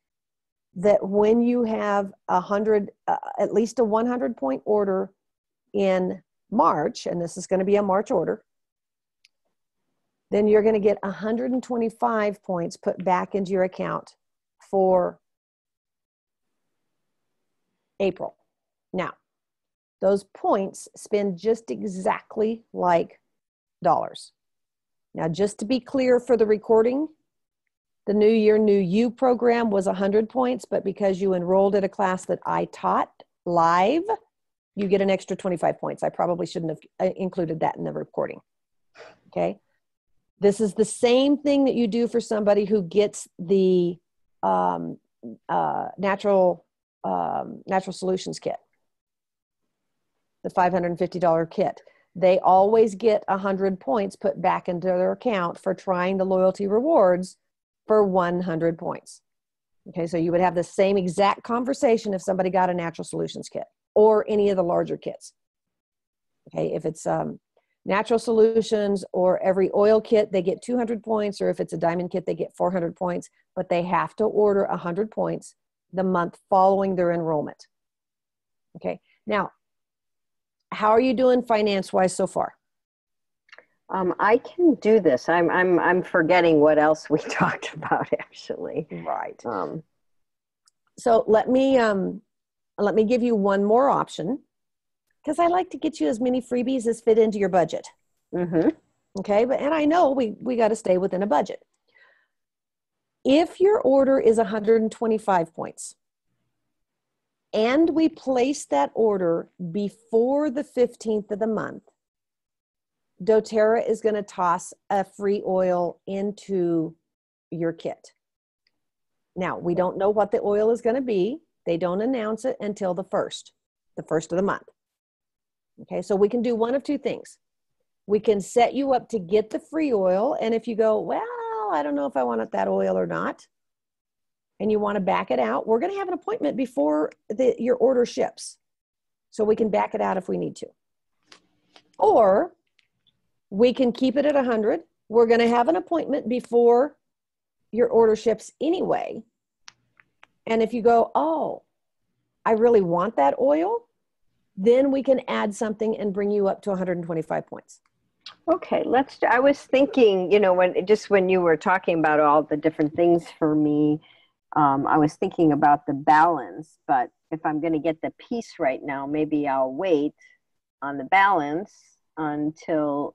that when you have at least a 100 point order in March, and this is going to be a March order, then you're going to get 125 points put back into your account for April. Now, those points spend just exactly like dollars. Now, just to be clear for the recording, the New Year, New You program was 100 points, but because you enrolled at a class that I taught live, you get an extra 25 points. I probably shouldn't have included that in the recording. Okay. This is the same thing that you do for somebody who gets the natural solutions kit, the $550 kit. They always get 100 points put back into their account for trying the loyalty rewards for 100 points. Okay, so you would have the same exact conversation if somebody got a natural solutions kit or any of the larger kits. Okay, if it's natural solutions or every oil kit, they get 200 points, or if it's a diamond kit, they get 400 points, but they have to order 100 points the month following their enrollment. Okay, now, how are you doing finance-wise so far? I can do this. I'm forgetting what else we talked about actually. Right. So let me give you one more option, because I like to get you as many freebies as fit into your budget. Mm-hmm. Okay, and I know we got to stay within a budget. If your order is 125 points, and we place that order before the 15th of the month, doTERRA is going to toss a free oil into your kit. Now, we don't know what the oil is going to be. They don't announce it until the first of the month. Okay, so we can do one of two things. We can set you up to get the free oil, and if you go, well, I don't know if I want that oil or not, and you want to back it out, we're going to have an appointment before your order ships, so we can back it out if we need to. Or we can keep it at 100. We're going to have an appointment before your order ships anyway. And if you go, oh, I really want that oil, then we can add something and bring you up to 125 points. Okay, I was thinking, you know, when you were talking about all the different things for me, I was thinking about the balance, but if I'm going to get the piece right now, maybe I'll wait on the balance until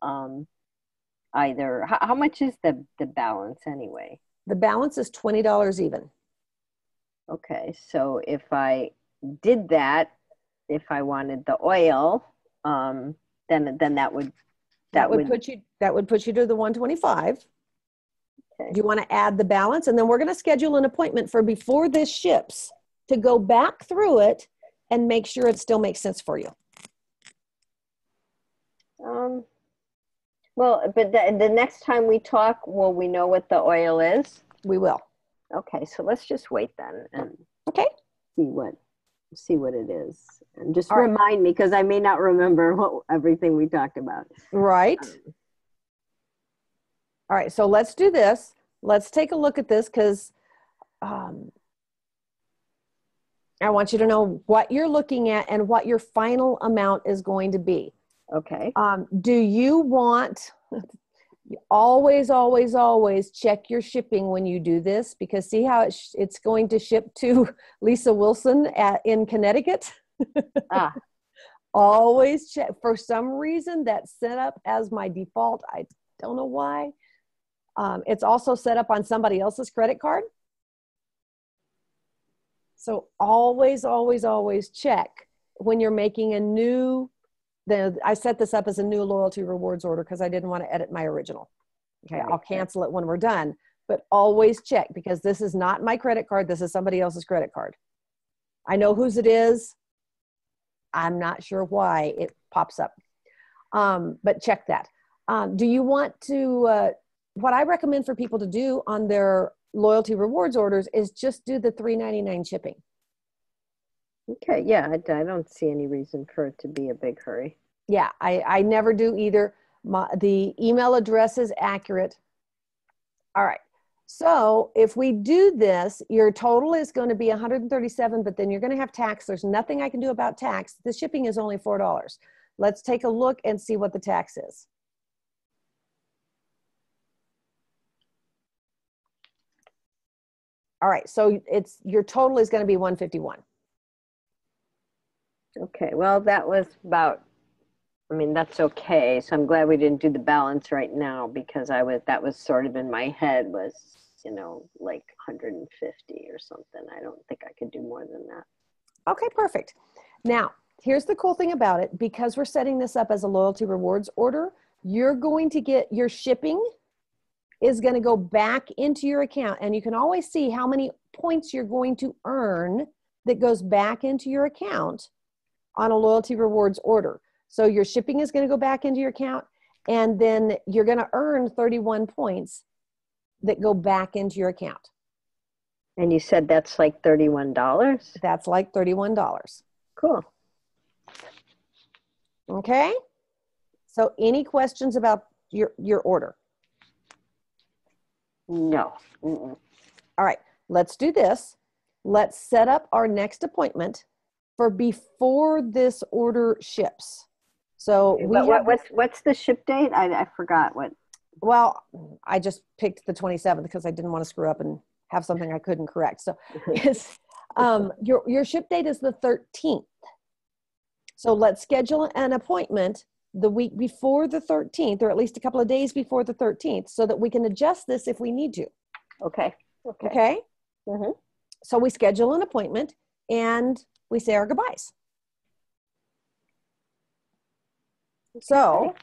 either, how much is the balance anyway? The balance is $20 even. Okay, so if I did that, if I wanted the oil, then that would put you to the 125. Okay. Do you want to add the balance? And then we're going to schedule an appointment for before this ships to go back through it and make sure it still makes sense for you. Well, but the next time we talk, will we know what the oil is? We will. Okay, so let's just wait then and okay, see what it is, and just All remind right. me, because I may not remember everything we talked about. Right. All right, so let's do this. Let's take a look at this, because I want you to know what you're looking at and what your final amount is going to be. Okay. Do you want, always check your shipping when you do this, because see how it's going to ship to Lisa Wilson in Connecticut? Always check. For some reason, that's set up as my default. I don't know why. It's also set up on somebody else's credit card. So always check when you're making a new, I set this up as a new loyalty rewards order because I didn't want to edit my original. Okay, I'll cancel it when we're done, but always check, because this is not my credit card. This is somebody else's credit card. I know whose it is. I'm not sure why it pops up, but check that. Do you want to, what I recommend for people to do on their loyalty rewards orders is just do the $3.99 shipping. Okay, yeah, I don't see any reason for it to be a big hurry. Yeah, I never do either. The email address is accurate. All right, so if we do this, your total is going to be $137, but then you're going to have tax. There's nothing I can do about tax. The shipping is only $4. Let's take a look and see what the tax is. All right, so your total is going to be $151. Okay, well, that was about, I mean, that's okay. So I'm glad we didn't do the balance right now, because that was sort of in my head was, you know, like 150 or something. I don't think I could do more than that. Okay, perfect. Now, here's the cool thing about it. Because we're setting this up as a loyalty rewards order, you're going to get your shipping is going to go back into your account. And you can always see how many points you're going to earn that goes back into your account on a loyalty rewards order. So your shipping is going to go back into your account, and then you're going to earn 31 points that go back into your account. And you said that's like $31? That's like $31. Cool. Okay. So any questions about your order? No. Mm-mm. All right, let's do this. Let's set up our next appointment for before this order ships. So what's the ship date? I forgot what. Well, I just picked the 27th because I didn't want to screw up and have something I couldn't correct. So it's, your ship date is the 13th. So let's schedule an appointment the week before the 13th, or at least a couple of days before the 13th, so that we can adjust this if we need to. Okay. Okay. Mm-hmm. So we schedule an appointment and we say our goodbyes. Okay. So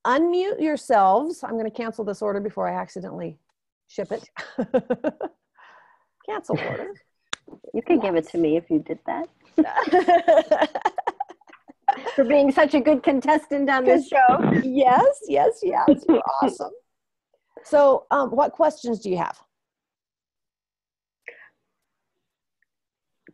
unmute yourselves. I'm going to cancel this order before I accidentally ship it. Cancel order. You can give it to me if you did that. For being such a good contestant on this show. Yes. You're awesome. So what questions do you have?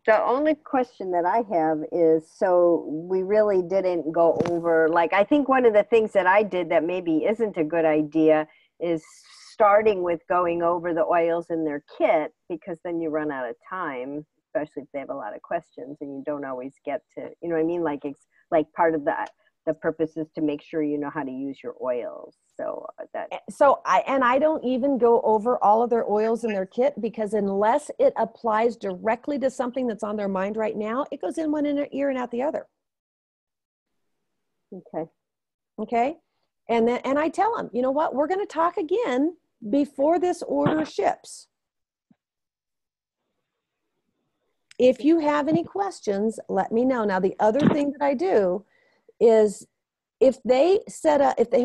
The only question that I have is, so we really didn't go over, like, I think one of the things that I did that maybe isn't a good idea is starting with going over the oils in their kit, because then you run out of time, especially if they have a lot of questions and you don't always get to, you know what I mean? Like it's like part of the purpose is to make sure you know how to use your oils. So I don't even go over all of their oils in their kit, because unless it applies directly to something that's on their mind right now, it goes in one ear and out the other. Okay. And I tell them, you know what, we're going to talk again before this order ships. If you have any questions, let me know. Now, the other thing that I do is if they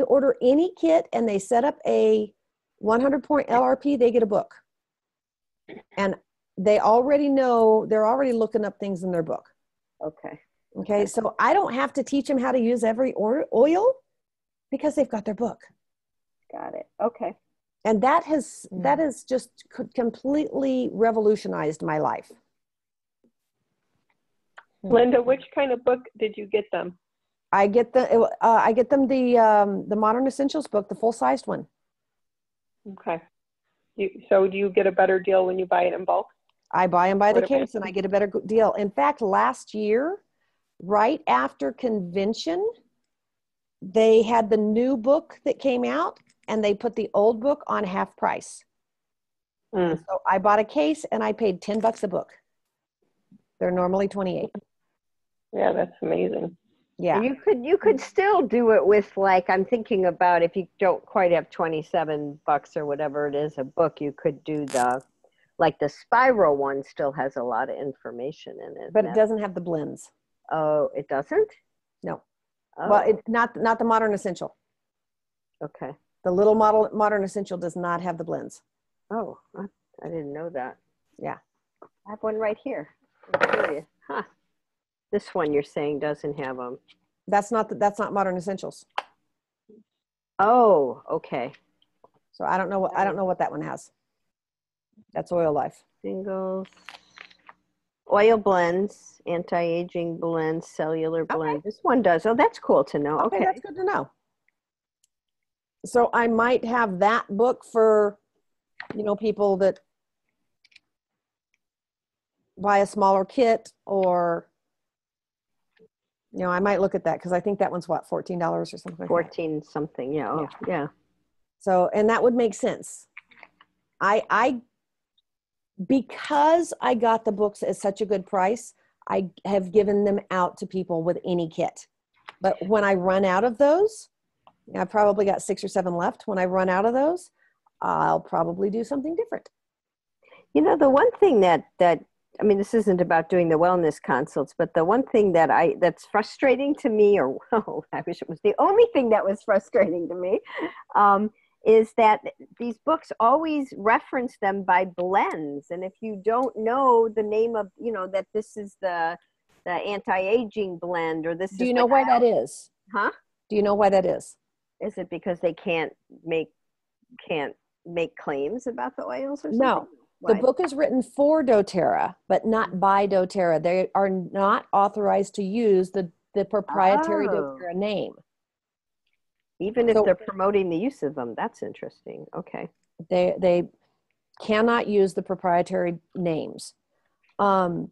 order any kit and they set up a 100-point LRP, they get a book. And they already know, they're already looking up things in their book. Okay. So I don't have to teach them how to use every oil because they've got their book. Got it. Okay. And that has just completely revolutionized my life. Linda, which kind of book did you get them? I get them the Modern Essentials book, the full-sized one. Okay. So do you get a better deal when you buy it in bulk? I buy them by the case and I get a better deal. In fact, last year, right after convention, they had the new book that came out and they put the old book on half price. So I bought a case and I paid $10 a book. They're normally $28. Yeah, that's amazing. Yeah. You could still do it with, like, I'm thinking about if you don't quite have $27 or whatever it is a book, you could do the spiral one still has a lot of information in it. But it doesn't have the blends. Oh, it doesn't? No. Oh. Well, not the Modern Essential. Okay. The little Modern Essential does not have the blends. Oh, I didn't know that. Yeah. I have one right here. I'm curious. Huh. This one you're saying doesn't have them. That's not Modern Essentials. Oh, okay. So I don't know what that one has. That's Oil Life. Singles. Oil blends, anti-aging blends, cellular blend. This one does. Oh, that's cool to know. Okay. That's good to know. So I might have that book for, people that buy a smaller kit, or, I might look at that because I think that one's what, $14 or something like 14 that. Something. Yeah. Oh, yeah. So, and that would make sense. Because I got the books at such a good price, I have given them out to people with any kit. But when I run out of those, I've probably got 6 or 7 left. When I run out of those, I'll probably do something different. The one thing this isn't about doing the wellness consults, but the one thing that's frustrating to me, or I wish it was the only thing that was frustrating to me, is that these books always reference them by blends. And if you don't know the name of, that this is the anti-aging blend, or this is. Do you know why that is? Huh? Do you know why that is? Is it because they can't make claims about the oils or something? No. The book is written for doTERRA, but not by doTERRA. They are not authorized to use the proprietary doTERRA name. Even if they're promoting the use of them. That's interesting. Okay. They cannot use the proprietary names. So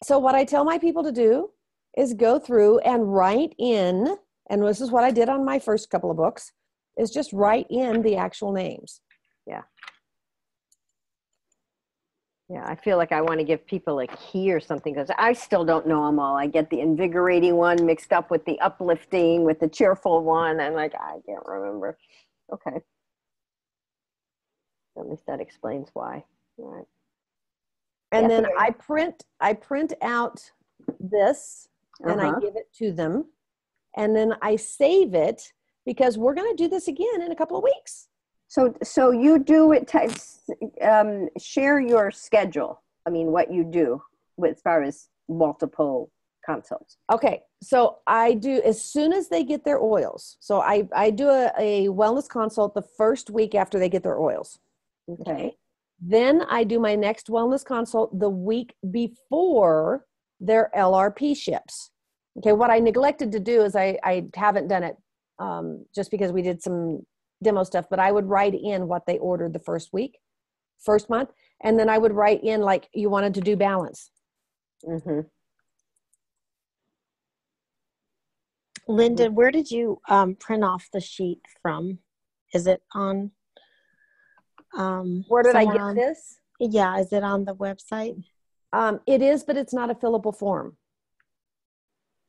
what I tell my people to do is go through and write in, and this is what I did on my first couple of books, is just write in the actual names. Yeah. Yeah, I feel like I want to give people a key or something, because I still don't know them all. I get the invigorating one mixed up with the uplifting, with the cheerful one. I'm like, I can't remember. Okay. At least that explains why. All right. And then I print out this and I give it to them. And then I save it, because we're going to do this again in a couple of weeks. So you do it, share your schedule. I mean, what you do as far as multiple consults. Okay. So I do, as soon as they get their oils. So I do a wellness consult the first week after they get their oils. Okay. Then I do my next wellness consult the week before their LRP ships. Okay. What I neglected to do is I haven't done it just because we did some demo stuff, but I would write in what they ordered the first month. And then I would write in like you wanted to do balance. Mm-hmm. Linda, where did you print off the sheet from? Is it on? Where did I get this? Yeah, is it on the website? It is, but it's not a fillable form.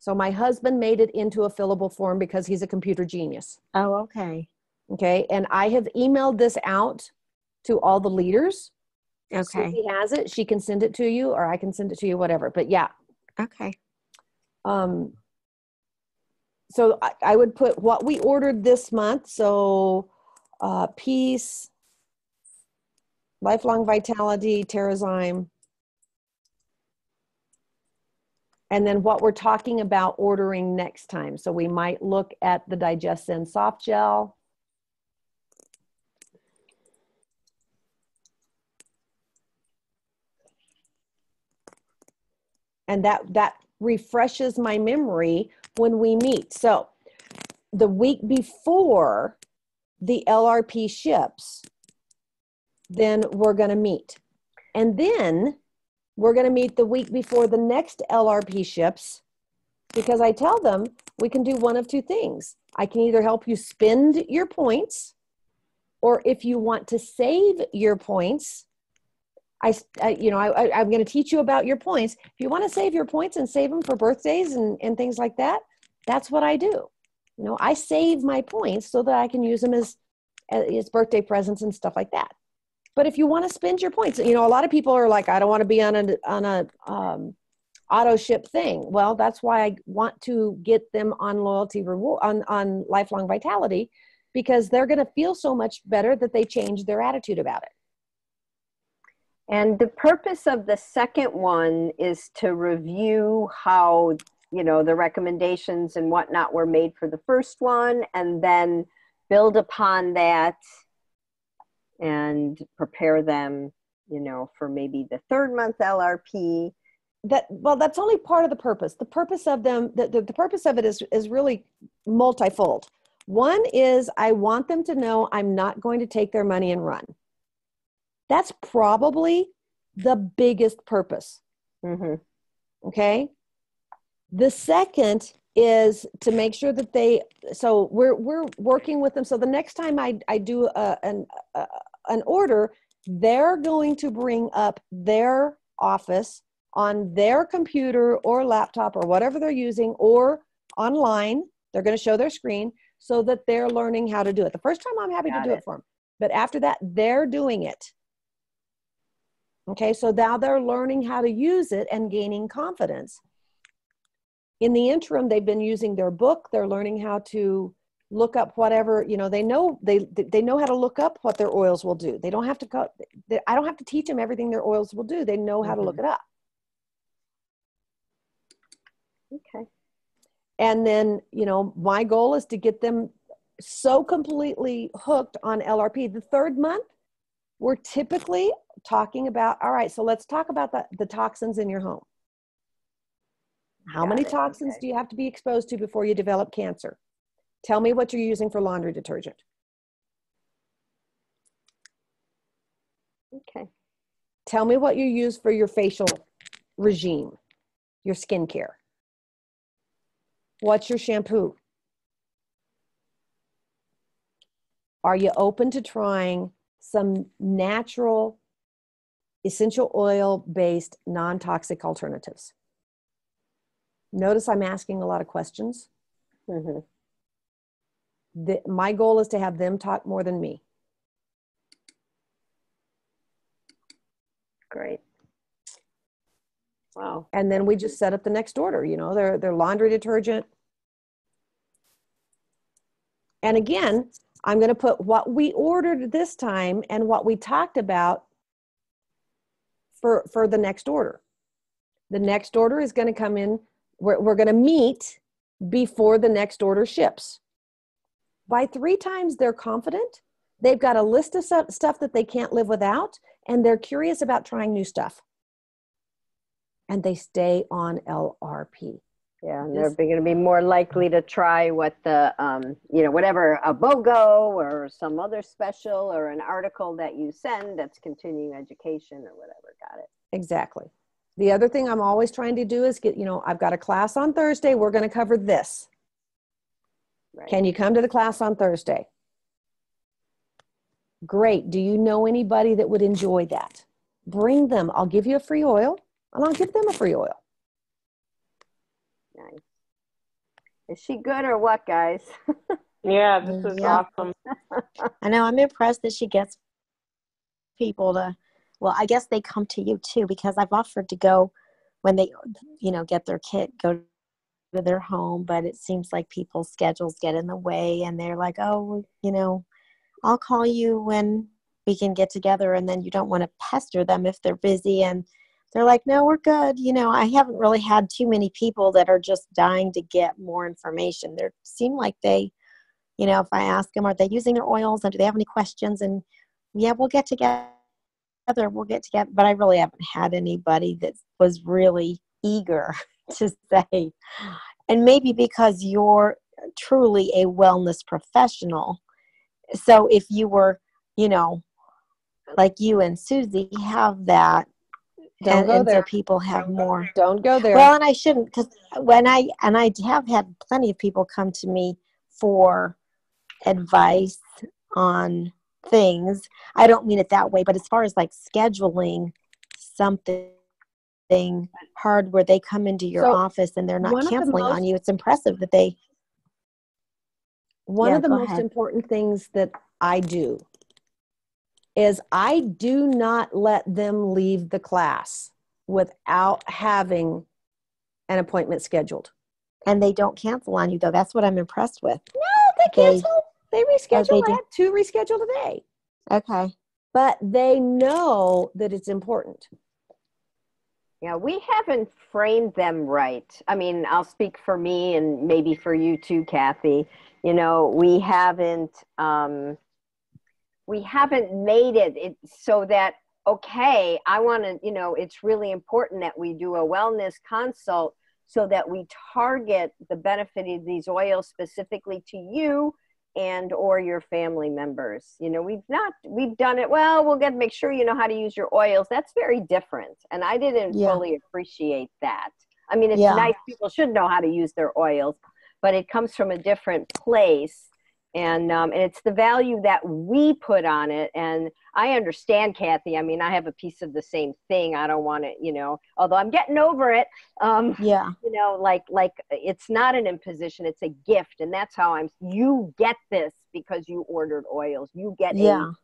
So my husband made it into a fillable form because he's a computer genius. Oh, okay. Okay. And I have emailed this out to all the leaders. Okay. So if he has it, she can send it to you, or I can send it to you, whatever. But yeah. Okay. So I would put what we ordered this month. So Peace, Lifelong Vitality, Terrazyme. And then what we're talking about ordering next time. So we might look at the Digestion Soft Gel. And that refreshes my memory when we meet. So the week before the LRP ships, then we're going to meet. And then we're going to meet the week before the next LRP ships, because I tell them we can do one of two things. I can either help you spend your points, or if you want to save your points, I'm going to teach you about your points. If you want to save your points and save them for birthdays and things like that, that's what I do. You know, I save my points so that I can use them as birthday presents and stuff like that. But if you want to spend your points, you know, a lot of people are like, I don't want to be on a auto ship thing. Well, that's why I want to get them on loyalty reward, on lifelong vitality, because they're going to feel so much better that they change their attitude about it. And the purpose of the second one is to review how, you know, the recommendations and whatnot were made for the first one, and then build upon that and prepare them, you know, for maybe the third month LRP. That's only part of the purpose. The purpose of them, the purpose of it is really multifold. One is I want them to know I'm not going to take their money and run. That's probably the biggest purpose. Mm-hmm. Okay. The second is to make sure that so we're working with them. So the next time I do an order, they're going to bring up their office on their computer or laptop or whatever they're using, or online. They're going to show their screen so that they're learning how to do it. The first time I'm happy to do it for them, but after that, they're doing it. Okay, so now they're learning how to use it and gaining confidence. In the interim, they've been using their book. They're learning how to look up whatever, you know, they know how to look up what their oils will do. They don't have to go, I don't have to teach them everything their oils will do. They know how to look it up. Okay. And then, you know, my goal is to get them so completely hooked on LRP. The third month, we're typically talking about, all right, so let's talk about the toxins in your home. How many toxins do you have to be exposed to before you develop cancer? Tell me what you're using for laundry detergent. Okay. Tell me what you use for your facial regime, your skincare. What's your shampoo? Are you open to trying some natural essential oil-based non-toxic alternatives? Notice I'm asking a lot of questions. Mm-hmm. My goal is to have them talk more than me. Great. Wow. And then we just set up the next order, you know, their laundry detergent. And again, I'm going to put what we ordered this time and what we talked about for the next order. The next order is going to come in. We're going to meet before the next order ships. By 3 times they're confident. They've got a list of stuff that they can't live without, and they're curious about trying new stuff. And they stay on LRP. Yeah, and they're going to be more likely to try what the, whatever, a BOGO or some other special or an article that you send that's continuing education or whatever. Got it. Exactly. The other thing I'm always trying to do is get, I've got a class on Thursday. We're going to cover this. Right. Can you come to the class on Thursday? Great. Do you know anybody that would enjoy that? Bring them. I'll give you a free oil, and I'll give them a free oil. Nice. Is she good or what, guys? Yeah, this is awesome. I know. I'm impressed that she gets people to, well, I guess they come to you too, because I've offered to go when they, get their kit, go to their home, but it seems like people's schedules get in the way and they're like, oh, I'll call you when we can get together, and then you don't want to pester them if they're busy, and they're like, no, we're good. I haven't really had too many people that are just dying to get more information. They seem like they, if I ask them, are they using their oils and do they have any questions? And yeah, we'll get together. But I really haven't had anybody that was really eager to say. And maybe because you're truly a wellness professional. So if you were, like you and Susie have that, Don't go there. So people have more. Don't go there. Well, and I shouldn't, because I have had plenty of people come to me for advice on things. I don't mean it that way, but as far as like scheduling something hard where they come into your office and they're not canceling on you, it's impressive that they. One of the most important things that I do is I do not let them leave the class without having an appointment scheduled. And they don't cancel on you, though. That's what I'm impressed with. No, they cancel. They reschedule. I have 2 rescheduled a day. Okay. But they know that it's important. Yeah, we haven't framed them right. I mean, I'll speak for me and maybe for you too, Kathy. We haven't made it so that, okay, I want to, it's really important that we do a wellness consult so that we target the benefit of these oils specifically to you and or your family members. We've done it. Well, make sure you know how to use your oils. That's very different. And I didn't fully appreciate that. I mean, it's nice. People should know how to use their oils, but it comes from a different place. And it's the value that we put on it. And I understand, Kathy. I mean, I have a piece of the same thing. I don't want to, although I'm getting over it. Like it's not an imposition. It's a gift. And that's how you get this because you ordered oils. You get a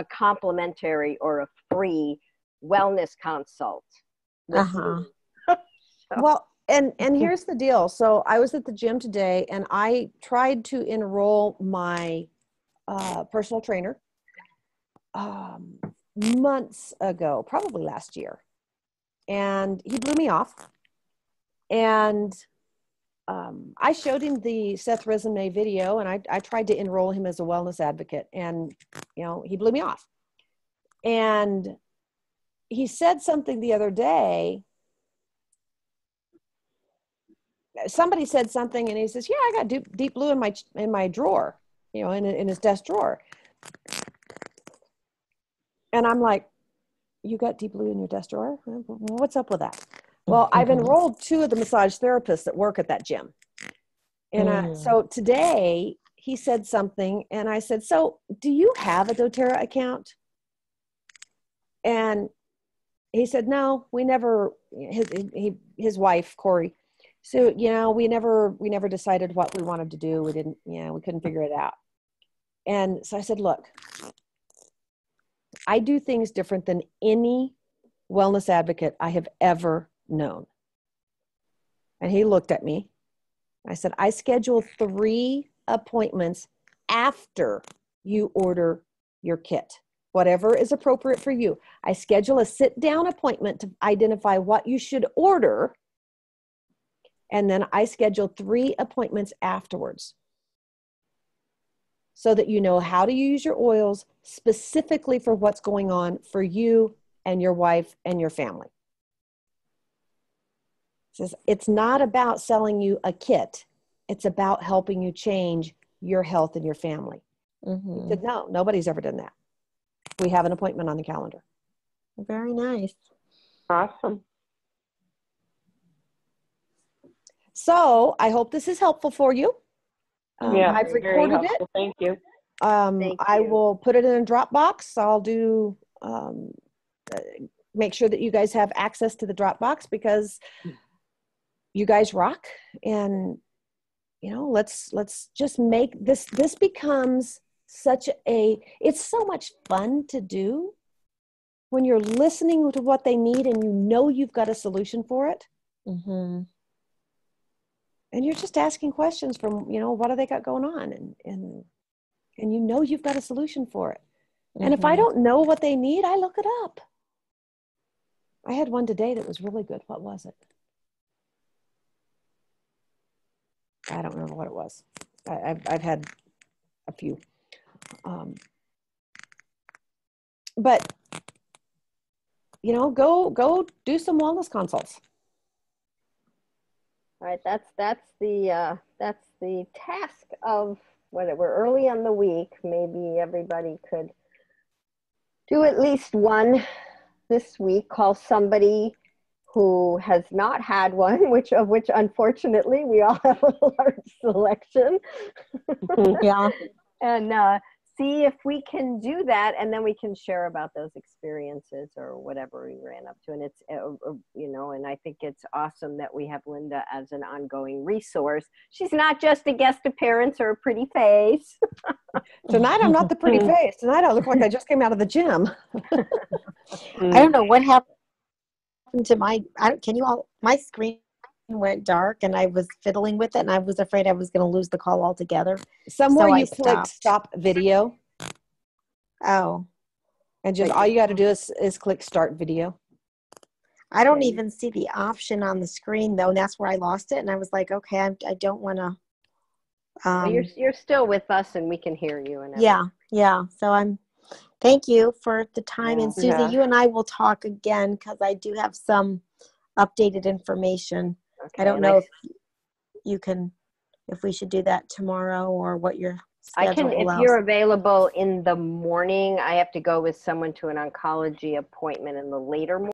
complimentary or a free wellness consult. Well, and here's the deal. So I was at the gym today and I tried to enroll my personal trainer months ago, probably last year. And he blew me off. And I showed him the Seth Resume video and I tried to enroll him as a wellness advocate. And, he blew me off. And he said something the other day. Somebody said something and he says, yeah, I got deep blue in my drawer, in his desk drawer. And I'm like, you got deep blue in your desk drawer? What's up with that? Well, I've enrolled 2 of the massage therapists that work at that gym. And so today he said something and I said, so do you have a doTERRA account? And he said, no, we never, his wife, Corey. So, we never decided what we wanted to do. We couldn't figure it out. And so I said, look, I do things different than any wellness advocate I have ever known. And he looked at me. I said, I schedule 3 appointments after you order your kit, whatever is appropriate for you. I schedule a sit-down appointment to identify what you should order. And then I schedule 3 appointments afterwards so that you know how to use your oils specifically for what's going on for you and your wife and your family. Says it's not about selling you a kit. It's about helping you change your health and your family. Mm-hmm. He said, no, nobody's ever done that. We have an appointment on the calendar. Very nice. Awesome. So I hope this is helpful for you. Yeah, I've very recorded it. helpful. Thank you. Thank I you. will put it in a Dropbox. I'll do make sure that you guys have access to the Dropbox because you guys rock. And you know, let's just make this becomes such it's so much fun to do when you're listening to what they need and you know you've got a solution for it. Mm-hmm. And you're just asking questions from, you know, what do they got going on? And you know you've got a solution for it. And if I don't know what they need, I look it up. I had one today that was really good. What was it? I don't remember what it was. I've had a few. But, you know, go do some wellness consults. All right, that's the task of when we're early in the week. Maybe everybody could do at least one this week. Call somebody who has not had one, which unfortunately we all have a large selection. Yeah. And see if we can do that, and then we can share about those experiences or whatever we ran up to. And it's, you know, and I think it's awesome that we have Linda as an ongoing resource. She's not just a guest appearance or a pretty face. Tonight I'm not the pretty face. Tonight I look like I just came out of the gym. I don't know what happened to my screen went dark and I was fiddling with it and I was afraid I was going to lose the call altogether. Somewhere So you I click stopped. stop video, Oh, and just all you got to do is click start video. I don't even see the option on the screen though, and that's where I lost it. And I was like, okay, I don't want to. Well, you're still with us, and we can hear you. And yeah. So thank you for the time. And Susie, Yeah. you and I will talk again because I do have some updated information. Okay, I don't know if we should do that tomorrow or what your schedule I can, if allows. you're available in the morning. I have to go with someone to an oncology appointment in the later morning.